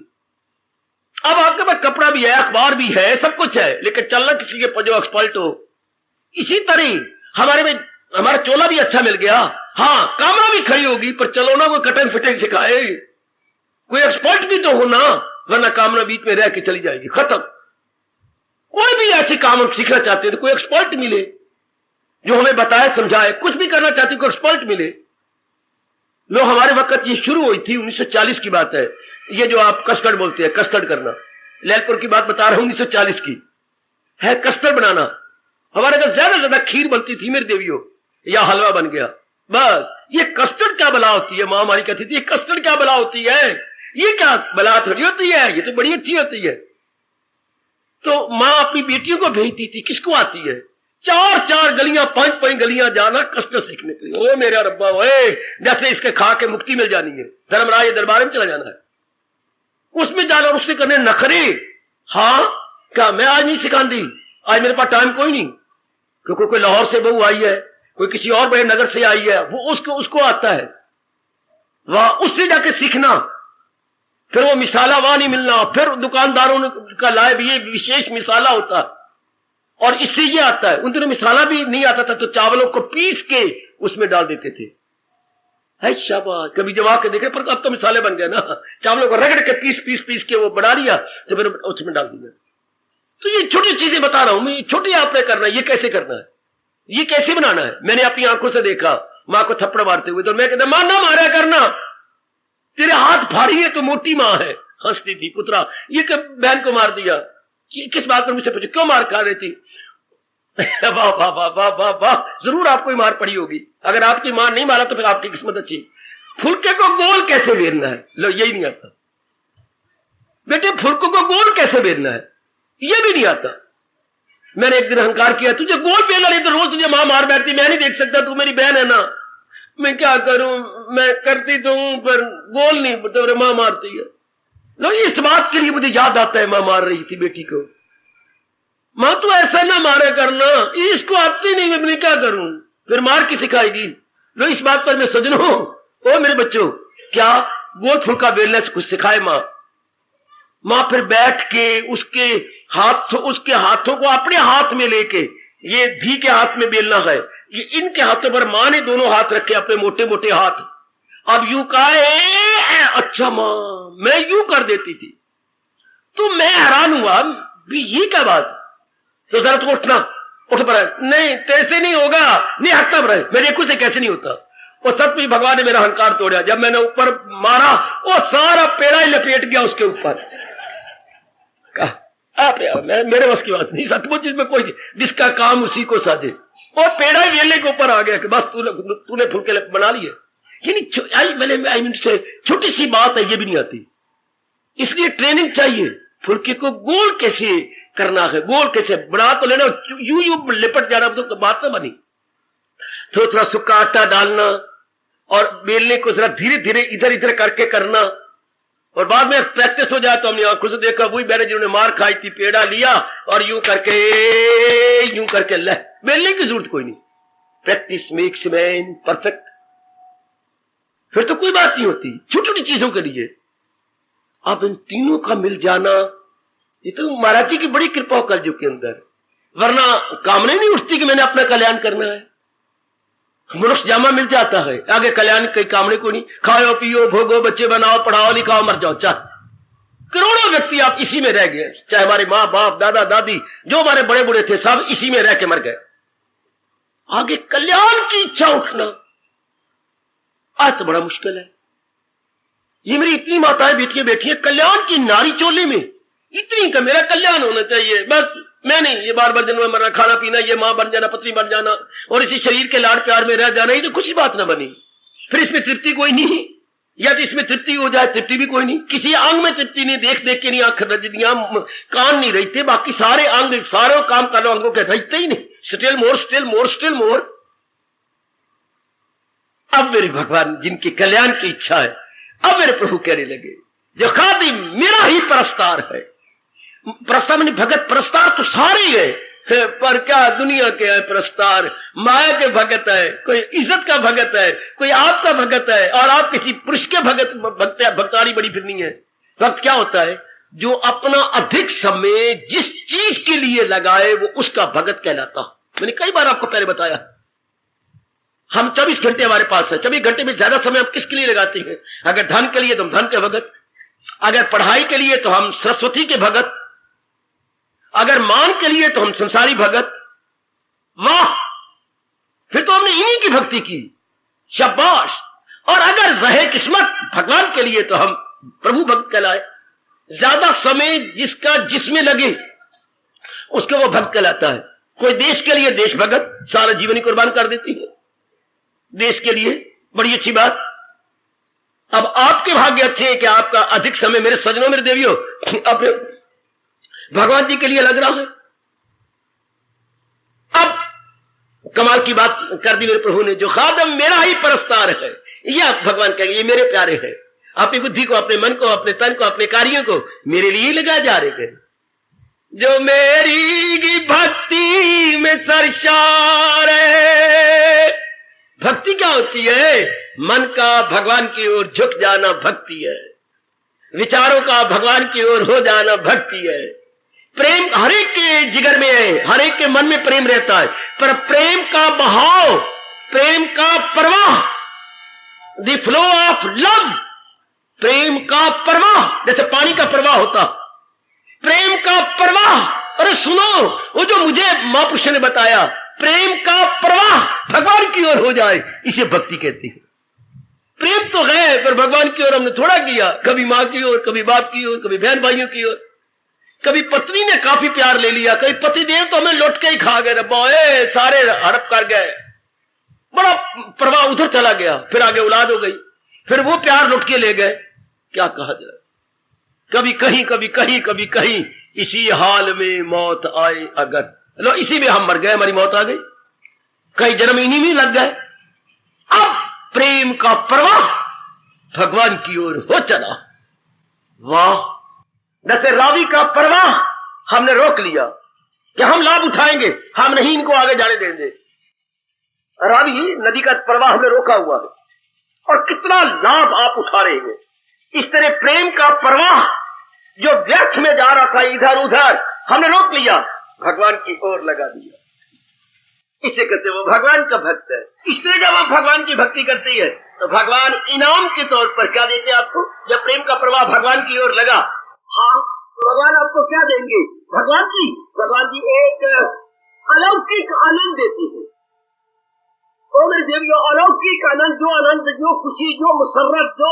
अब आपके पास कपड़ा भी है, अखबार भी है, सब कुछ है, लेकिन चलना किसी के पजो एक्सपर्ट हो। इसी तरह हमारे में हमारा चोला भी अच्छा मिल गया, हाँ, कामना भी खड़ी होगी, पर चलो ना कोई कटिंग फिटिंग सिखाए, कोई एक्सपर्ट भी तो हो ना, वरना कामना बीच में रह के चली जाएगी, खत्म। कोई भी ऐसी काम हम सीखना चाहते हैं तो कोई एक्सपर्ट मिले जो हमें बताए, समझाए। कुछ भी करना चाहते कोई एक्सपर्ट मिले। लो, हमारे वक्त ये शुरू हुई थी, 1940 की बात है। ये जो आप कस्टर्ड बोलते हैं, कस्टर्ड करना, लैलपुर की बात बता रहा हूं, 1940 की है। कस्टर्ड बनाना, हमारे घर ज्यादा ज्यादा खीर बनती थी मेरे देवियों, या हलवा बन गया, बस। ये कस्टर्ड क्या बला होती है? मां हमारी कहती थी, ये कस्टर्ड क्या बला होती है, ये क्या बला थोड़ी होती है, ये तो बड़ी अच्छी होती है। तो मां अपनी बेटियों को भेजती थी, किसको आती है, 4-4 गलियां, 5-5 गलियां जाना कस्टर्ड सीखने के लिए। ओ मेरा रब्बा, ओए, जैसे इसके खा के मुक्ति मिल जानी है, धर्मराज दरबार में चला जाना है, उसमें जाना, उससे करने नखरे। हाँ, क्या मैं आज नहीं सिखाती, आज मेरे पास टाइम कोई नहीं, क्योंकि कोई लाहौर से बहू आई है, कोई किसी और बड़े नगर से आई है, वो उसको आता है, वह उससे जाके सीखना। फिर वो मिसाला वहां नहीं मिलना, फिर दुकानदारों का लाए भी ये विशेष मिसाला होता है, और इससे ये आता है। उन दिनों मिसाला भी नहीं आता था, तो चावलों को पीस के उसमें डाल देते थे। है शाबाश, कभी जमा के देखे, पर अब तो मिसाले बन गए ना, चावलों को रगड़ के पीस के वो बना लिया, तो फिर उसमें डाल दिया। तो ये छोटी चीजें बता रहा हूं मैं, छोटी आपने करना है, ये कैसे करना है, ये कैसे बनाना है। मैंने अपनी आंखों से देखा मां को थप्पड़ मारते हुए, तो मैं कहता, मां ना मारा करना, तेरे हाथ भारी है तो मोटी मां है। हंसती थी, पुत्रा ये बहन को मार दिया, किस बात पर मुझसे पूछे, क्यों मार खा रही थी? वाह वाह वाह वाह वाह वाह, जरूर आपको ही मार पड़ी होगी, अगर आपकी मां नहीं मारा तो फिर आपकी किस्मत अच्छी। फुलके को गोल कैसे बेलना है, लो यही नहीं आता बेटे, फुलकों को गोल कैसे बेलना है, ये भी नहीं आता। मैंने एक दिन अहंकार किया, तुझे गोल बेलना नहीं तो रोज तुझे मां मार बैठती, मैं नहीं देख सकता, तू मेरी बहन है ना, मैं क्या करूं, मैं करती तो हूं पर गोल नहीं, तो मां मारती है। लो, इस बात के लिए मुझे याद आता है, मां मार रही थी बेटी को, मां तू ऐसा ना मारे करना, इसको आती नहीं, मैं क्या करूं, फिर मार की सिखाएगी। लो, इस बात पर मैं सजन हूं। ओ मेरे बच्चों, क्या गोल फुलका बेलने से कुछ सिखाए मां फिर बैठ के उसके हाथों को अपने हाथ में लेके ये धी के हाथ में बेलना है, ये इनके हाथों पर मां ने दोनों हाथ रखे, अपने मोटे मोटे हाथ। अब यूं कहा, अच्छा मां मैं यूं कर देती थी। तो मैं हैरान हुआ, भी ये क्या बात? तो जरा तुम उठना, उठ पर, नहीं तैसे नहीं होगा, नहीं हटना पर, मेरे खुद से कैसे नहीं होता। वो सच में भगवान ने मेरा अहंकार तोड़ा। जब मैंने ऊपर मारा वो सारा पेड़ा ही लपेट गया उसके ऊपर। आप मेरे बस की बात नहीं, सचमुच इसमें कोई जिसका काम उसी को साधे। और पेड़ा ही वेले के ऊपर आ गया कि बस तूने फुलके बना लिए। यानी से छोटी सी बात है, ये भी नहीं आती। इसलिए ट्रेनिंग चाहिए। फुलके को गोल कैसे करना है, गोल कैसे बना तो लेना, यूं लिपट जाना तो बात ना बनी। थोड़ा सूखा आटा डालना और बेलने को जरा धीरे धीरे इधर इधर करके करना। और बाद में प्रैक्टिस हो जाए तो हमने आंखों से देखा, वही मैंने जिन्होंने मार खाई थी, पेड़ा लिया और यूं करके ले, बेलने की जरूरत कोई नहीं। Practice makes man perfect. फिर तो कोई बात नहीं होती छोटी छोटी चीजों के लिए। अब इन तीनों का मिल जाना, ये तो महाराज जी की बड़ी कृपा हो कलयुग के अंदर। वरना कामना नहीं उठती कि मैंने अपना कल्याण करना है। मनुष्य जामा मिल जाता है, आगे कल्याण कई कामने को नहीं। खाओ पियो भोगो, बच्चे बनाओ, पढ़ाओ लिखाओ, मर जाओ, चार करोड़ों व्यक्ति आप इसी में रह गए। चाहे हमारे माँ बाप दादा दादी जो हमारे बड़े बूढ़े थे, सब इसी में रह के मर गए। आगे कल्याण की इच्छा उठना आज तो बड़ा मुश्किल है। ये मेरी इतनी माताएं बेटियां बैठी हैं कल्याण की नारी चोले में, इतनी का मेरा कल्याण होना चाहिए, बस मैं नहीं, ये बार बार जन्म में मरना, खाना पीना, ये मां बन जाना, पत्नी बन जाना और इसी शरीर के लाड़ प्यार में रह जाना, ये तो खुशी बात ना बनी। फिर इसमें तृप्ति कोई नहीं, या तो इसमें तृप्ति हो जाए, तृप्ति भी कोई नहीं। किसी अंग में तृप्ति नहीं, देख देख के नहीं आंख रजनियां कान नहीं रहते, बाकी सारे अंग सारे काम कर लो, अंगों के रहते ही नहीं। Still more still more still more. अब मेरे भगवान जिनके कल्याण की इच्छा है, अब मेरे प्रभु कहने लगे, जो खादिम मेरा ही परस्तार है। परस्तार मैंने भगत, परस्तार तो सारे है, पर क्या दुनिया के है परस्तार, माया के भगत है, कोई इज्जत का भगत है, कोई आपका भगत है, और आप किसी पुरुष के भक्तारी बड़ी फिरनी है। भक्त क्या होता है? जो अपना अधिक समय जिस चीज के लिए लगाए वो उसका भगत कहलाता। मैंने कई बार आपको पहले बताया, हम 24 घंटे हमारे पास है, 24 घंटे में ज्यादा समय हम किसके लिए लगाते हैं? अगर धन के लिए तो हम धन के भगत, अगर पढ़ाई के लिए तो हम सरस्वती के भगत, अगर मान के लिए तो हम संसारी भगत। वाह, फिर तो हमने इन्हीं की भक्ति की, शाबाश। और अगर रहे किस्मत भगवान के लिए तो हम प्रभु भक्त कहलाए। ज्यादा समय जिसका जिसमें लगे उसके वो भक्त कहलाता है। कोई देश के लिए देश भगत, सारा जीवन ही कुर्बान कर देती है देश के लिए, बड़ी अच्छी बात। अब आपके भाग्य अच्छे हैं कि आपका अधिक समय, मेरे सजनों मेरे देवियों, अब भगवान जी के लिए लग रहा है। अब कमाल की बात कर दी मेरे प्रभु ने, जो खादम मेरा ही परस्तार है, यह भगवान कहेंगे ये मेरे प्यारे हैं। अपनी बुद्धि को, अपने मन को, अपने तन को, अपने कार्यों को मेरे लिए लगा जा रहे हैं। जो मेरी भक्ति में सरशार है। भक्ति क्या होती है? मन का भगवान की ओर झुक जाना भक्ति है, विचारों का भगवान की ओर हो जाना भक्ति है। प्रेम हर एक के जिगर में है, हर एक के मन में प्रेम रहता है, पर प्रेम का बहाव, प्रेम का प्रवाह, द फ्लो ऑफ लव, प्रेम का प्रवाह जैसे पानी का प्रवाह होता, प्रेम का प्रवाह। अरे सुनो, वो जो मुझे महापुरुष ने बताया, प्रेम का प्रवाह भगवान की ओर हो जाए, इसे भक्ति कहती है। प्रेम तो है, पर भगवान की ओर हमने थोड़ा किया, कभी मां की ओर, कभी बाप की ओर, कभी बहन भाइयों की ओर, कभी पत्नी ने काफी प्यार ले लिया, कभी पति देव तो हमें लौट के ही खा गए, बोए सारे हड़प कर गए, बड़ा प्रवाह उधर चला गया। फिर आगे औलाद हो गई, फिर वो प्यार लौट के ले गए। क्या कहा जाए, कभी कहीं कभी कहीं कभी कहीं, इसी हाल में मौत आए अगर, लो इसी में हम मर गए, हमारी मौत आ गई, कई जन्म इन्हीं में लग गए। अब प्रेम का प्रवाह भगवान की ओर हो चला। वाह, जैसे रावी का प्रवाह हमने रोक लिया कि हम लाभ उठाएंगे, हम नहीं इनको आगे जाने देंगे। रावी नदी का प्रवाह हमने रोका हुआ है, और कितना लाभ आप उठा रहे हैं। इस तरह प्रेम का प्रवाह जो व्यर्थ में जा रहा था इधर उधर, हमने रोक लिया, भगवान की ओर लगा दिया। इसे कहते वो भगवान का भक्त है। इसलिए जब आप भगवान की भक्ति करती है तो भगवान इनाम के तौर पर क्या देते हैं आपको? जब प्रेम का प्रवाह भगवान की ओर लगा, हाँ, तो भगवान आपको क्या देंगे? भगवान जी एक अलौकिक आनंद देते हैं। और मेरे देवियों, अलौकिक आनंद, जो खुशी, जो मुसर्रत, जो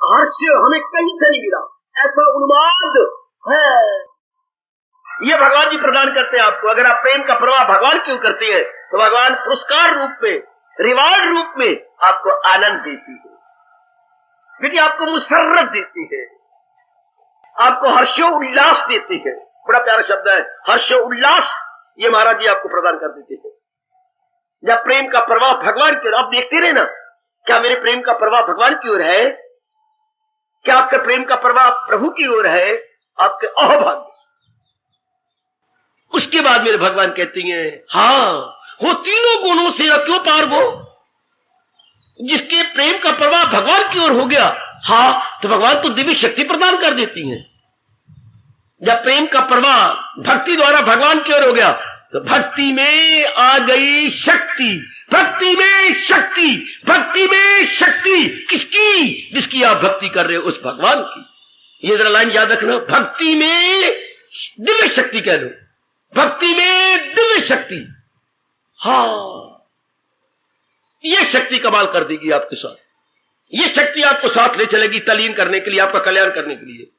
हर्ष हमें कहीं से नहीं मिला, ऐसा उन्माद है, ये भगवान जी प्रदान करते हैं आपको। अगर आप प्रेम का प्रवाह भगवान क्यों करते हैं तो भगवान पुरस्कार रूप में, रिवार्ड रूप में आपको आनंद देती है, बेटी आपको मुसर्रत देती है, आपको हर्षो उल्लास देती है। बड़ा प्यारा शब्द है हर्षो उल्लास, ये महाराज जी आपको प्रदान कर देते हैं। जब प्रेम का प्रवाह भगवान की ओर, आप देखते रहे ना, क्या मेरे प्रेम का प्रवाह भगवान की ओर है? क्या आपका प्रेम का प्रवाह प्रभु की ओर है? आपके अहोभाग्य। उसके बाद मेरे भगवान कहती हैं, हाँ, वो तीनों गुणों से क्यों पार वो, जिसके प्रेम का प्रवाह भगवान की ओर हो गया, हाँ, तो भगवान तो दिव्य शक्ति प्रदान कर देती हैं। जब प्रेम का प्रवाह भक्ति द्वारा भगवान की ओर हो गया तो भक्ति में आ गई शक्ति, भक्ति में शक्ति, भक्ति में शक्ति किसकी? जिसकी आप भक्ति कर रहे हो, उस भगवान की। ये जरा लाइन याद रखना, भक्ति में दिव्य शक्ति कह लो, भक्ति में दिव्य शक्ति। हाँ, ये शक्ति कमाल कर देगी आपके साथ, ये शक्ति आपको साथ ले चलेगी तलीन करने के लिए, आपका कल्याण करने के लिए।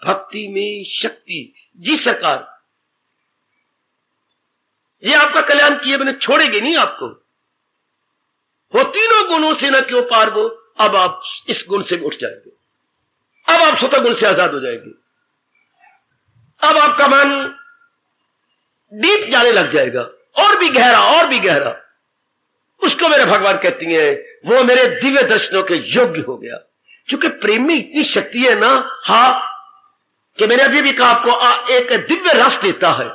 भक्ति में शक्ति, जी सरकार, ये आपका कल्याण किए बिना छोड़ेगी नहीं आपको। वो तीनों गुणों से न क्यों पार वो, अब आप इस गुण से उठ जाएंगे, अब आप स्वतः गुण से आजाद हो जाएंगे, अब आपका मन डीप जाने लग जाएगा, और भी गहरा, और भी गहरा। उसको मेरे भगवान कहती हैं, वो मेरे दिव्य दर्शनों के योग्य हो गया। क्योंकि प्रेम में इतनी शक्ति है ना, हाँ, कि मैंने अभी भी कहा आपको, एक दिव्य रस देता है,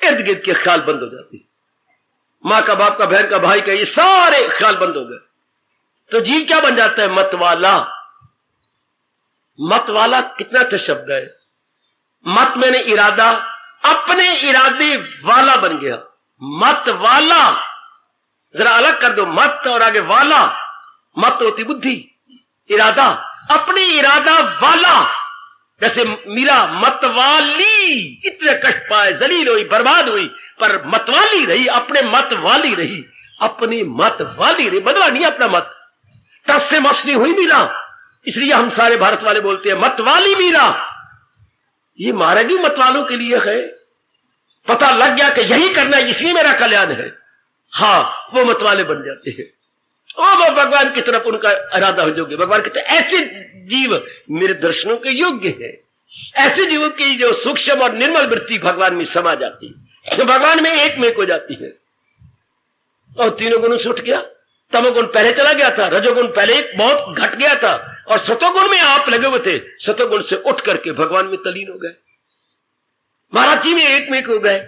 इर्द गिर्द के ख्याल बंद हो जाती, मां का, बाप का, बहन का, भाई का, ये सारे ख्याल बंद हो गए। तो जीव क्या बन जाता है? मतवाला। मतवाला कितना अच्छा शब्द है। मत मैंने इरादा, अपने इरादे वाला बन गया। मत वाला, जरा अलग कर दो, मत और आगे वाला। मत होती बुद्धि, इरादा, अपने इरादा वाला। जैसे मीरा मतवाली, इतने कष्ट पाए, जलील हुई, बर्बाद हुई, पर मतवाली रही, अपने मत वाली रही, अपनी मत वाली रही, बदला नहीं अपना मत। टस से मस नहीं हुई मीरा, इसलिए हम सारे भारत वाले बोलते हैं मतवाली मीरा। ये महाराज मतवालों के लिए है, पता लग गया कि यही करना है, इसलिए मेरा कल्याण है, हाँ, वो मतवाले बन जाते हैं, वो भगवान की तरफ उनका इरादा हो जाओगे। भगवान कहते ऐसे जीव मेरे दर्शनों के योग्य है, ऐसे जीवों की जो सूक्ष्म और निर्मल वृत्ति भगवान में समा जाती है, तो भगवान में एक हो जाती है। और तीनों गुणों से उठ गया। तमोगुण पहले चला गया था, रजोगुण पहले बहुत घट गया था, और सतोगुण में आप लगे हुए थे, सतोगुण से उठ करके भगवान में तलीन हो गए, महाराज जी में एक हो गए।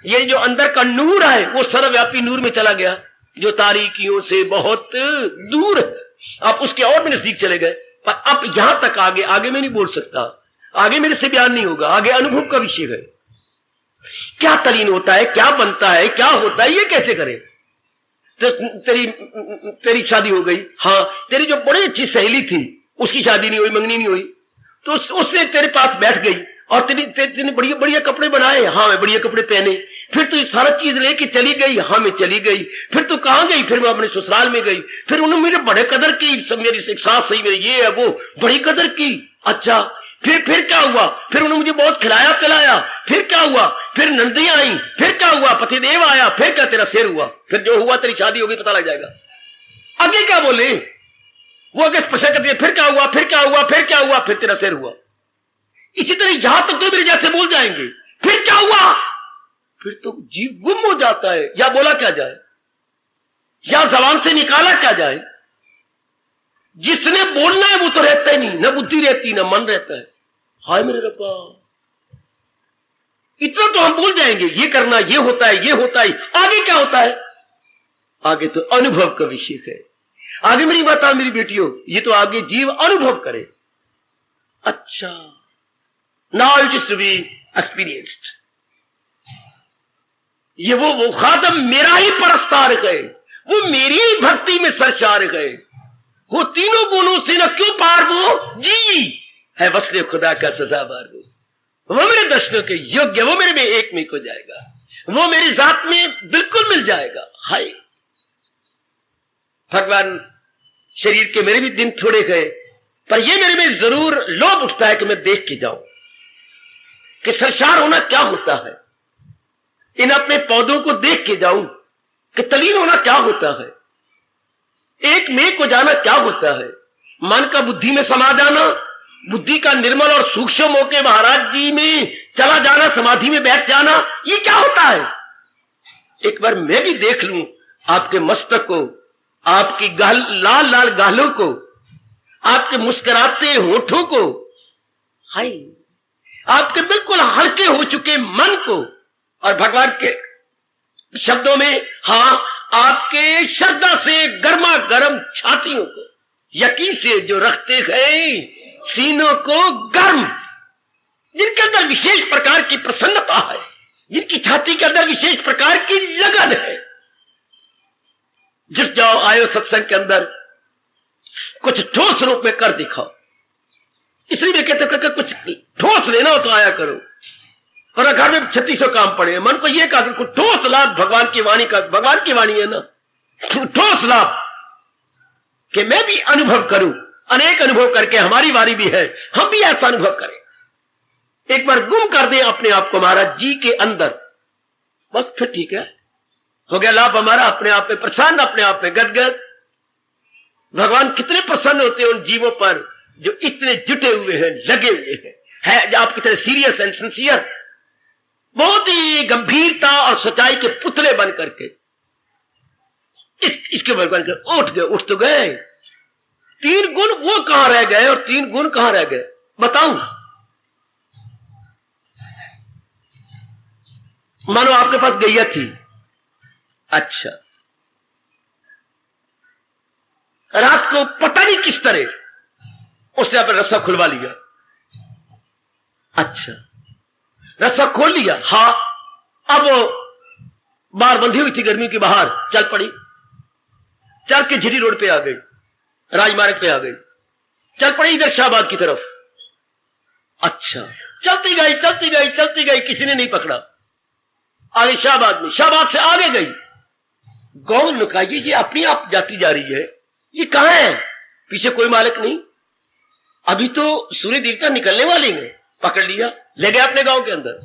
ये जो अंदर का नूर है वो सर्वव्यापी नूर में चला गया, जो तारीकियों से बहुत दूर है, आप उसके और भी नजदीक चले गए। पर अब यहां तक आगे मैं नहीं बोल सकता, आगे मेरे से बयान नहीं होगा, आगे अनुभव का विषय है। क्या तलीन होता है, क्या बनता है, क्या होता है, ये कैसे करें? तो तेरी शादी हो गई, हाँ, तेरी जो बड़ी अच्छी सहेली थी उसकी शादी नहीं हुई, मंगनी नहीं हुई, तो उसने तेरे पास बैठ गई और तेने बढ़िया बढ़िया कपड़े बनाए, हाँ मैं बढ़िया कपड़े पहने, फिर तो ये सारा चीज लेके चली गई, हाँ मैं चली गई, फिर तो कहां गई? फिर मैं अपने ससुराल में गई, फिर उन्होंने मुझे बड़े कदर की, सब मेरी सास सही मेरी ये है वो, बड़ी कदर की। अच्छा, फिर क्या हुआ? फिर उन्होंने मुझे बहुत खिलाया पिलाया, फिर क्या हुआ? फिर नंदियां आई, फिर क्या हुआ? पतिदेव आया, फिर क्या? तेरा सिर हुआ, फिर जो हुआ तेरी शादी होगी, पता लग जाएगा। आगे क्या बोले वो? आगे प्रश्न करती है, फिर क्या हुआ, फिर क्या हुआ, फिर क्या हुआ? फिर तेरा सिर हुआ। इसी तरह यहां तक तो मेरे जैसे बोल जाएंगे, फिर क्या हुआ? फिर तो जीव गुम हो जाता है, या बोला क्या जाए, या जबान से निकाला क्या जाए। जिसने बोलना है वो तो रहता ही नहीं, न बुद्धि रहती न मन रहता है। हाय मेरे रब्बा, इतना तो हम बोल जाएंगे, ये करना, ये होता है, ये होता है। आगे क्या होता है? आगे तो अनुभव का विषय है। आगे मेरी माता, मेरी बेटियों, ये तो आगे जीव अनुभव करे। अच्छा, now it is to be experienced. ये वो खादम मेरा ही परस्तार गए, वो मेरी ही भक्ति में सरशार गए, वो तीनों गुणों से न क्यों पार वो जी है वस्ले खुदा का सजावार वो मेरे दर्शनों के योग्य, वो मेरे में एक में हो जाएगा, वो मेरी जात में बिल्कुल मिल जाएगा। हाय भगवान, शरीर के मेरे भी दिन थोड़े गए, पर ये मेरे में जरूर लोभ उठता है कि मैं देख के जाऊं कि सरशार होना क्या होता है, इन अपने पौधों को देख के जाऊं कि तलीन होना क्या होता है, एक में को जाना क्या होता है, मन का बुद्धि में समा जाना, बुद्धि का निर्मल और सूक्ष्म होके महाराज जी में चला जाना, समाधि में बैठ जाना, ये क्या होता है। एक बार मैं भी देख लूं आपके मस्तक को, आपकी लाल लाल गालों को, आपके मुस्कुराते होठों को, हाय आपके बिल्कुल हल्के हो चुके मन को, और भगवान के शब्दों में हां आपके श्रद्धा से गर्मा गर्म छातियों को, यकीन से जो रखते हैं सीनों को गर्म, जिनके अंदर विशेष प्रकार की प्रसन्नता है, जिनकी छाती के अंदर विशेष प्रकार की लगन है। जुट जाओ, आयो सत्संग के अंदर, कुछ ठोस रूप में कर दिखाओ। इसलिए मैं कहते कुछ ठोस लेना हो तो आया करो, और घर में 3600 काम पड़े। मन को यह कहा कि कुछ ठोस लाभ भगवान की वाणी का, भगवान की वाणी है ना, ठोस लाभ कि मैं भी अनुभव करूं, अनेक अनुभव करके हमारी वारी भी है, हम भी ऐसा अनुभव करें। एक बार गुम कर दें अपने आप को महाराज जी के अंदर, बस फिर ठीक है, हो गया लाभ हमारा, अपने आप में प्रसन्न, अपने आप में गदगद। भगवान कितने प्रसन्न होते हैं उन जीवों पर जो इतने जुटे हुए हैं, लगे हुए हैं, आप कितने सीरियस एंड सिंसियर, बहुत ही गंभीरता और सच्चाई के पुतले बन करके इसके भगवान के उठ गए, उठ तो गए। 3 गुण वो कहां रह गए और 3 गुण कहां रह गए बताऊं। मानो आपके पास गैया थी, अच्छा रात को पता नहीं किस तरह उसने अपना रस्सा खुलवा लिया, अच्छा रस्सा खोल लिया, हां अब वो बाहर बंधी हुई थी गर्मी की, बाहर चल पड़ी, चल के झिरी रोड पे आ गई, राजमार्ग पे आ गई, चल पड़ी इधर शाहबाद की तरफ। अच्छा चलती गई चलती गई चलती गई, किसी ने नहीं पकड़ा, आगे शाहबाद में, शाहबाद से आगे गई, गौ लुकाई जी अपनी आप जाती जा रही है, ये कहां है, पीछे कोई मालिक नहीं, अभी तो सूर्य देवता निकलने वाले हैं, पकड़ लिया, ले गया अपने गांव के अंदर,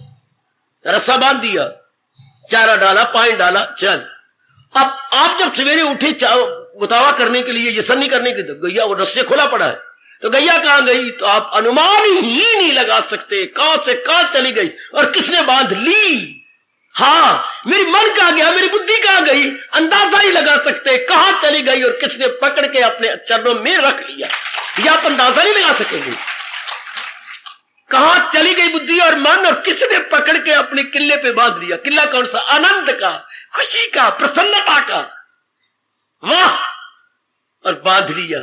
रस्सा बांध दिया, चारा डाला, पानी डाला, चल। अब आप जब सवेरे उठे गुतावा करने के लिए, यसन्नी करने के लिए, तो गैया वो रस्से खोला पड़ा है, तो गैया कहां गई तो आप अनुमान ही नहीं लगा सकते, कहां से कहां चली गई और किसने बांध ली। हां मेरी मन कहां गया, मेरी बुद्धि कहां गई, अंदाजा ही लगा सकते कहां चली गई और किसने पकड़ के अपने चरणों में रख लिया, या आप अंदाजा नहीं लगा सकेंगे कहां चली गई बुद्धि और मन, और किसने पकड़ के अपने किले पे बांध लिया। किला कौन सा, आनंद का, खुशी का, प्रसन्नता का, वाह, और बांध लिया।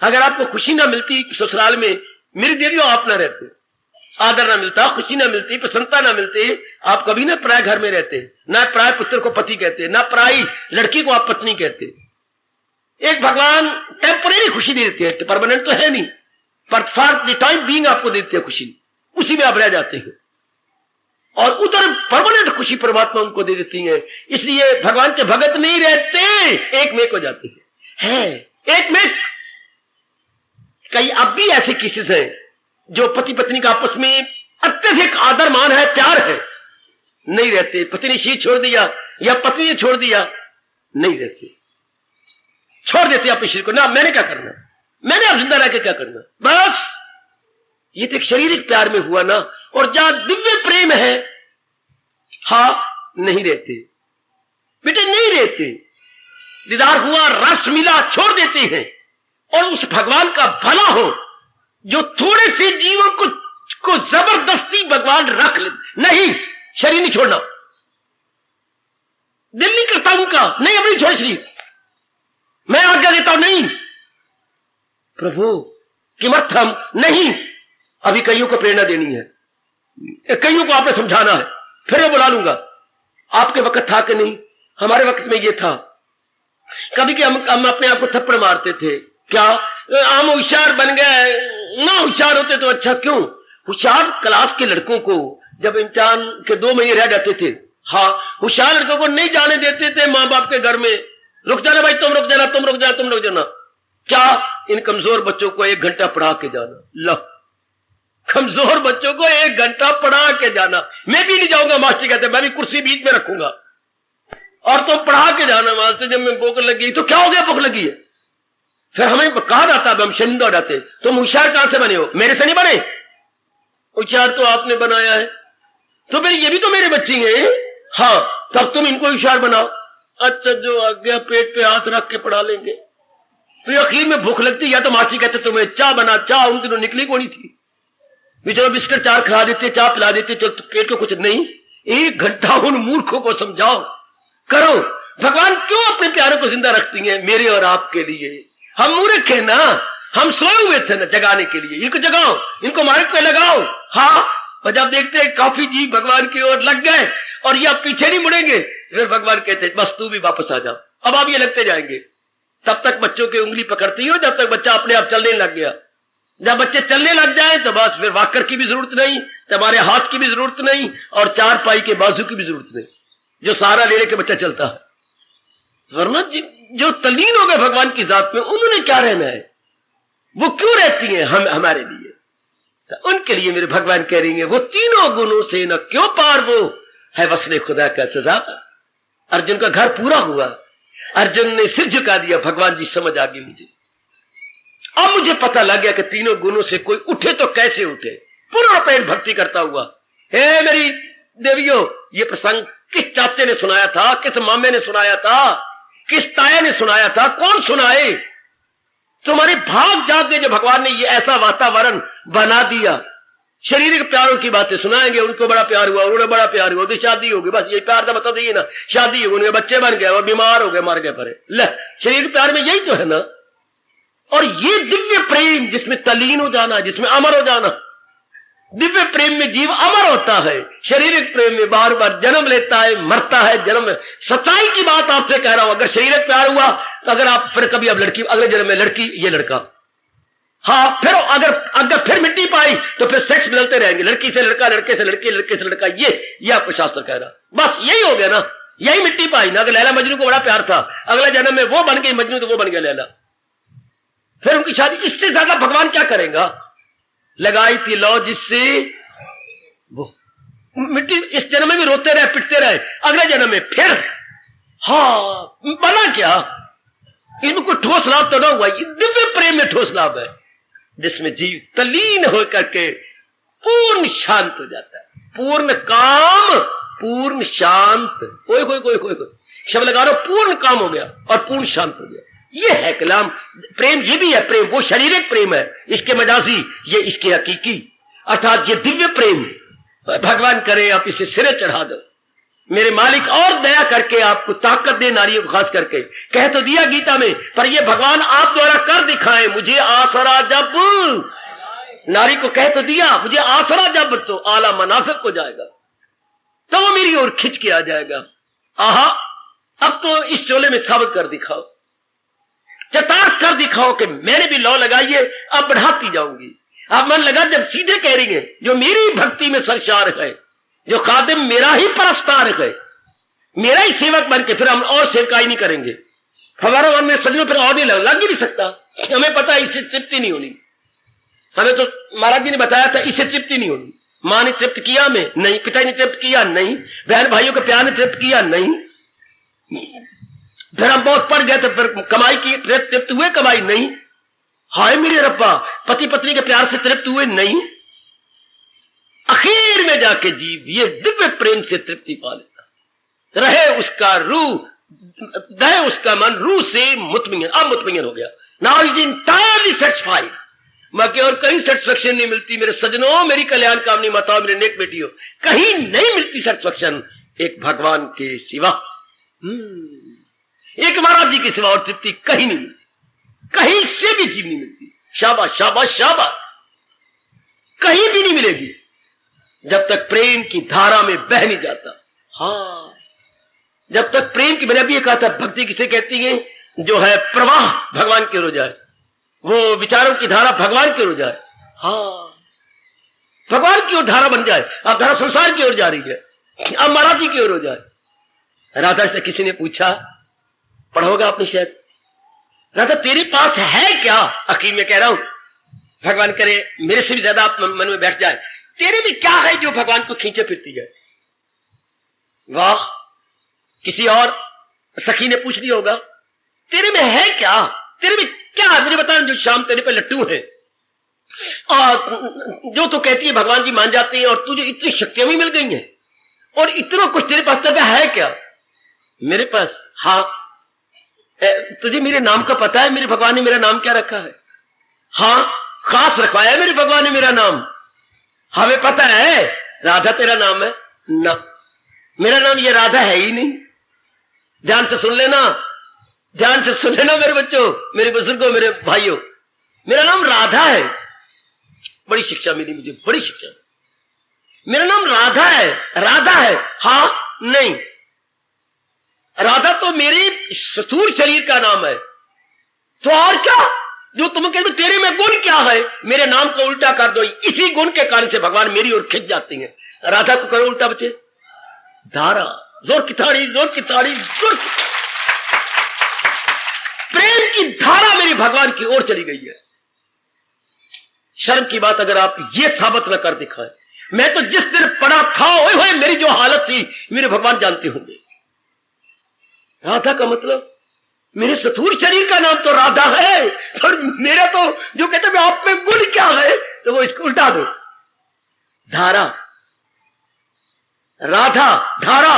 अगर आपको खुशी ना मिलती ससुराल में, मेरी देवियों आप ना रहते, आदर ना मिलता, खुशी ना मिलती, प्रसन्नता ना मिलती, आप कभी ना पराय घर में रहते, ना पराय पुत्र को पति कहते, ना पराई लड़की को आप पत्नी कहते। एक भगवान टेम्परेरी खुशी दे देते हैं, परमानेंट तो है नहीं, पर फॉर द टाइम बीइंग आपको देते हैं खुशी, उसी में आप रह जाते हैं, और उधर परमानेंट खुशी परमात्मा उनको दे देती है। इसलिए भगवान के भगत नहीं रहते, एक मेक हो जाते हैं, एक मेक। कई अब भी ऐसे केसेस हैं जो पति पत्नी का आपस में अत्यधिक आदर मान है, प्यार है, नहीं रहते, पति ने शीर छोड़ दिया या पत्नी ने छोड़ दिया, नहीं रहते, छोड़ देते अपने शरीर को, ना मैंने क्या करना, मैंने अब जिंदा रह के क्या करना, बस। ये तो एक शारीरिक प्यार में हुआ ना, और जहां दिव्य प्रेम है, हां नहीं रहते बेटे, नहीं रहते, दीदार हुआ, रस मिला, छोड़ देते हैं। और उस भगवान का भला हो जो थोड़े से जीवों को जबरदस्ती भगवान रख ले, नहीं शरीर नहीं छोड़ना, दिल नहीं करता उनका, नहीं अपनी छोड़ शरीर, मैं आज्ञा देता हूं, नहीं प्रभु किमर्थम, नहीं, अभी कईयों को प्रेरणा देनी है, कईयों को आपने समझाना है, फिर मैं बुला लूंगा, आपके वक्त था कि नहीं? हमारे वक्त में ये था। कभी कि हम अपने आप को थप्पड़ मारते थे, क्या हम होशियार बन गए, ना होशियार होते तो अच्छा। क्यों? होशियार क्लास के लड़कों को जब इम्तिहान के 2 महीने रह जाते थे, हाँ, होशियार लड़कों को नहीं जाने देते थे माँ बाप के घर में। रुक जाना भाई, तुम रुक जाना, तुम रुक जाना, तुम रुक जाना। क्या? इन कमजोर बच्चों को 1 घंटा पढ़ा के जाना। लो, कमजोर बच्चों को 1 घंटा पढ़ा के जाना। मैं भी नहीं जाऊंगा, मास्टर कहते, मैं भी कुर्सी बीच में रखूंगा और तुम पढ़ा के जाना। मास्टर जब मैं भूख लगी तो क्या हो गया, भूख लगी है। फिर हमें कहा जाता, हम शर्मिंदा हो जाते, तुम होशियार कहां से बने हो? मेरे से नहीं बने, होशियार तो आपने बनाया है। तो फिर ये भी तो मेरे बच्चे हैं, हाँ, तब तुम इनको होशियार बनाओ। अच्छा, जो आ गया पेट पे हाथ रख के पढ़ा लेंगे। फिर आखिर में भूख लगती, या तो मास्टर कहते तुम्हें चाय बना, चाय उन दिनों निकली कोनी थी, चलो बिस्किट 4 खिला देते, चाय पिला देते, चलो तो पेट को कुछ नहीं। 1 घंटा उन मूर्खों को समझाओ, करो। भगवान क्यों अपने प्यारों को जिंदा रखती हैं? मेरे और आपके लिए। हम मूर्ख हैं ना, हम सोए हुए थे ना जगाने के लिए। इनको जगाओ, इनको मार्ग पे लगाओ। हाँ, और जब देखते हैं काफी जी भगवान की ओर लग गए और ये अब पीछे नहीं मुड़ेंगे, फिर भगवान कहते हैं बस तू भी वापस आ जाओ, अब आप ये लगते जाएंगे। तब तक बच्चों की उंगली पकड़ती हो जब तक बच्चा अपने आप चलने लग गया। जब बच्चे चलने लग जाए तो बस फिर वाकर की भी जरूरत नहीं, तुम्हारे हाथ की भी जरूरत नहीं, और 4 पाई के बाजू की भी जरूरत नहीं, जो सहारा ले लेके बच्चा चलता है। वरना जो तल्लीन हो गए भगवान की जात में, उन्होंने क्या रहना है? वो क्यों रहती हैं हमारे लिए? तो उनके लिए मेरे भगवान कह रही है, वो तीनों गुणों से न क्यों पार, वो है वसने खुदा का सजा। अर्जुन का घर पूरा हुआ, अर्जुन ने सिर झुका दिया, भगवान जी समझ आ गई मुझे। अब मुझे पता लग गया कि तीनों गुणों से कोई उठे तो कैसे उठे, पूरा पेट भक्ति करता हुआ। हे मेरी देवियों, ये प्रसंग किस चाचे ने सुनाया था, किस मामे ने सुनाया था, किस ताया ने सुनाया था, कौन सुनाए? तुम्हारे भाग जाग गए जो भगवान ने ये ऐसा वातावरण बना दिया। शारीरिक प्यारों की बातें सुनाएंगे, उनको बड़ा प्यार हुआ, उन्होंने बड़ा प्यार हुआ, तो शादी होगी, बस ये प्यार का मतलब ये ना, शादी होगी, उनके बच्चे बन गए, वो बीमार हो गए, मर गए परे। ले, शरीर प्यार में यही तो है ना। और ये दिव्य प्रेम जिसमें तलीन हो जाना, जिसमें अमर हो जाना, दिव्य प्रेम में जीव अमर होता है, शारीरिक प्रेम में बार बार जन्म लेता है, मरता है, जन्म। सच्चाई की बात आपसे कह रहा हूं, अगर शारीरिक प्यार हुआ तो अगर आप फिर कभी अब लड़की, अगले जन्म में लड़की, ये लड़का, हाँ, फिर अगर फिर मिट्टी पाई तो फिर सेक्स बदलते रहेंगे, लड़की से लड़का, लड़के से लड़की, लड़के से लड़का, ये आपको शास्त्र कह रहा। बस यही हो गया ना, यही मिट्टी पाई ना। अगर लैला मजनू को बड़ा प्यार था, अगले जन्म में वो बन गई मजनू, तो वो बन गया लैला, फिर उनकी शादी। इससे ज्यादा भगवान क्या करेगा? लगाई थी लौ जिससे वो मिट्टी, इस जन्म में भी रोते रहे, पिटते रहे, अगले जन्म में फिर, हाँ, बना क्या? इनमें कोई ठोस लाभ तो ना हुआ। ये दिव्य प्रेम में ठोस लाभ है, जिसमें जीव तलीन होकर के पूर्ण शांत हो जाता है। पूर्ण काम, पूर्ण शांत। कोई कोई कोई कोई कोई शब्द लगा रहा, पूर्ण काम हो गया और पूर्ण शांत हो गया। ये है कलाम प्रेम। ये भी है प्रेम, वो शारीरिक प्रेम है, इसके मजाजी, ये इसके हकीकी। अर्थात ये दिव्य प्रेम, भगवान करे आप इसे सिरे चढ़ा दो, मेरे मालिक और दया करके आपको ताकत दे, नारियों को खास करके। कह तो दिया गीता में, पर ये भगवान आप द्वारा कर दिखाए, मुझे आसरा जब, नारी को कह तो दिया, मुझे आसरा जब तो आला मनासिब को जाएगा, तो वो मेरी ओर खिंच के आ जाएगा। आहा, अब तो इस चोले में साबित कर दिखाओ, चतार्थ कर दिखाओ कि मैंने भी लौ लगाई है, अब बढ़ाती जाऊंगी। अब मन लगा जब सीधे कह रही है, जो मेरी भक्ति में सरशार है, जो खादिम मेरा ही परस्तार है, मेरा ही सेवक बन के, फिर हम और सेवकाई नहीं करेंगे। हमारा मन में सजनों फिर और नहीं लग ही नहीं सकता। हमें पता है इससे तृप्ति नहीं होनी। हमें तो महाराज जी ने बताया था इससे तृप्ति नहीं होनी। मां ने तृप्त किया, में नहीं, पिता ने तृप्त किया नहीं, बहन भाइयों के प्यार ने तृप्त किया नहीं, फिर हम बहुत पड़ गए तो फिर कमाई की तृप्त हुए, कमाई नहीं। हाय मेरे रब्बा, पति पत्नी के प्यार से तृप्त हुए नहीं। आखिर में जाके जीव ये दिव्य प्रेम से तृप्ति पा लेता, रहे उसका रूह, रहे उसका मन रूह से मुतमईन। अब मुतमईन हो गया, नाउ इज इंटायरली सेटिस्फाइड। बाकी और कहीं सेटिस्फेक्शन नहीं मिलती मेरे सजनों, मेरी कल्याण कामनी माताओं, मेरे नेक बेटियों, कहीं नहीं मिलती सेटिस्फेक्शन एक भगवान के सिवा, एक महाराज जी के सिवा और तृप्ति कहीं नहीं मिलती, कहीं से भी जीव नहीं मिलती। शाबाश शाबाश शाबाश, कहीं भी नहीं मिलेगी जब तक प्रेम की धारा में बह नहीं जाता। हाँ, जब तक प्रेम की, मैंने अभी कहा था, भक्ति किसे कहती है? जो है प्रवाह भगवान की ओर हो जाए, वो विचारों की धारा भगवान की ओर हो जाए। हाँ, भगवान की ओर धारा बन जाए। अब धारा संसार की ओर जा रही है, अब महाराज की ओर हो जाए। राधा से किसी ने पूछा, पढ़ोगा आपने शायद, राधा तेरे पास है क्या? आखिर में कह रहा हूं, भगवान करे मेरे से भी ज्यादा आप मन में बैठ जाए, तेरे में क्या है जो भगवान को खींचे फिरती है? वाह, किसी और सखी ने पूछ लिया होगा, तेरे में है क्या? तेरे में क्या है मुझे बता, जो शाम तेरे पे लट्टू है और जो तो कहती है भगवान जी मान जाते हैं, और तुझे इतनी शक्तियां भी मिल गई हैं और इतना कुछ तेरे पास, तब है क्या? मेरे पास, हाँ, तुझे मेरे नाम का पता है? मेरे भगवान ने मेरा नाम क्या रखा है? हाँ, खास रखवाया है मेरे भगवान ने मेरा नाम। हमें पता है राधा तेरा नाम है ना, मेरा नाम ये राधा है ही नहीं। ध्यान से सुन लेना, ध्यान से सुन लेना मेरे बच्चों, मेरे बुजुर्गों, मेरे भाइयों, मेरा नाम राधा है। बड़ी शिक्षा मिली मुझे, बड़ी शिक्षा। मेरा नाम राधा है। राधा है, हाँ, नहीं, राधा तो मेरे स्थूल शरीर का नाम है। तो और क्या? जो तुम कहते तेरे में गुण क्या है? मेरे नाम को उल्टा कर दो, इसी गुण के कारण से भगवान मेरी ओर खिंच जाती हैं। राधा को करो उल्टा बच्चे, धारा, जोर की ताड़ी, जोर की ताड़ी, जोर की। प्रेम की धारा मेरी भगवान की ओर चली गई है। शर्म की बात अगर आप ये साबित न कर दिखाए, मैं तो जिस दिन पड़ा था ओए होए मेरी जो हालत थी मेरे भगवान जानते होंगे। राधा का मतलब मेरे स्थूल शरीर का नाम तो राधा है, पर मेरा तो जो कहते हैं आप में गुण क्या है, तो वो इसको उल्टा दो, धारा, राधा धारा,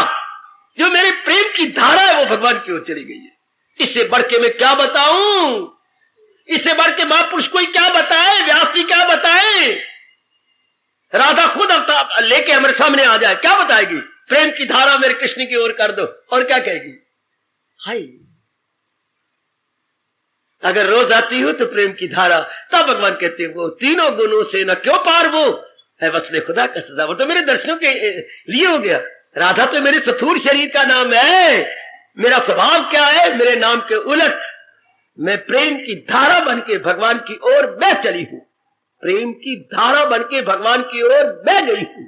जो मेरे प्रेम की धारा है वो भगवान की ओर चली गई है। इससे बढ़ के मैं क्या बताऊं? इससे बढ़ के महापुरुष कोई क्या बताए, व्यास जी क्या बताए? राधा खुद अवतार लेके हमारे सामने आ जाए, क्या बताएगी? प्रेम की धारा मेरे कृष्ण की ओर कर दो, और क्या कहेगी? हाय, अगर रोज आती हो तो प्रेम की धारा, तब भगवान कहते हैं वो तीनों गुणों से न क्यों पार, वो है वसले खुदा का सदा। वो तो मेरे दर्शनों के लिए हो गया। राधा तो मेरे स्थूल शरीर का नाम है। मेरा स्वभाव क्या है? मेरे नाम के उलट मैं प्रेम की धारा बन के भगवान की ओर बह चली हूं। प्रेम की धारा बन के भगवान की ओर बह गई हूं।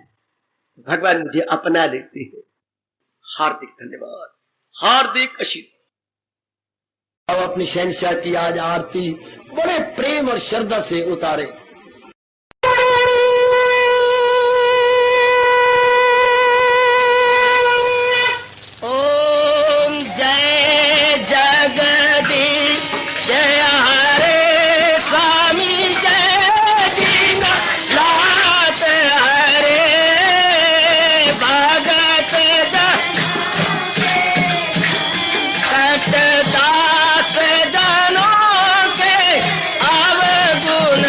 भगवान मुझे अपना लेते हैं। हार्दिक धन्यवाद, हार्दिक आशीर्वाद। अब अपनी शहंशाह की आज आरती बड़े प्रेम और श्रद्धा से उतारे। ओम जय जगदीश जय हरे स्वामी जय दीनानाथ हरे भगत दास जनों के अवगुण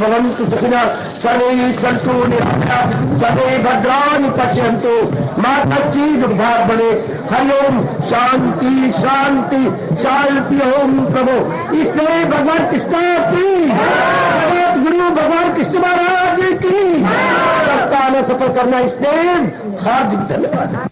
भवन्तु सुखिनः सर्वे सन्तु निरामयाः सर्वे भद्राणि पश्यन्तु मा कश्चित् दुर्भाग् भवेत्। हरि ओम शांति शांति शांति। ओम प्रभु इसलिए भगवान कृष्ण की जगत गुरु भगवान कृष्ण महाराज की सत्ता में सफल करना इसलिए हार्दिक धन्यवाद।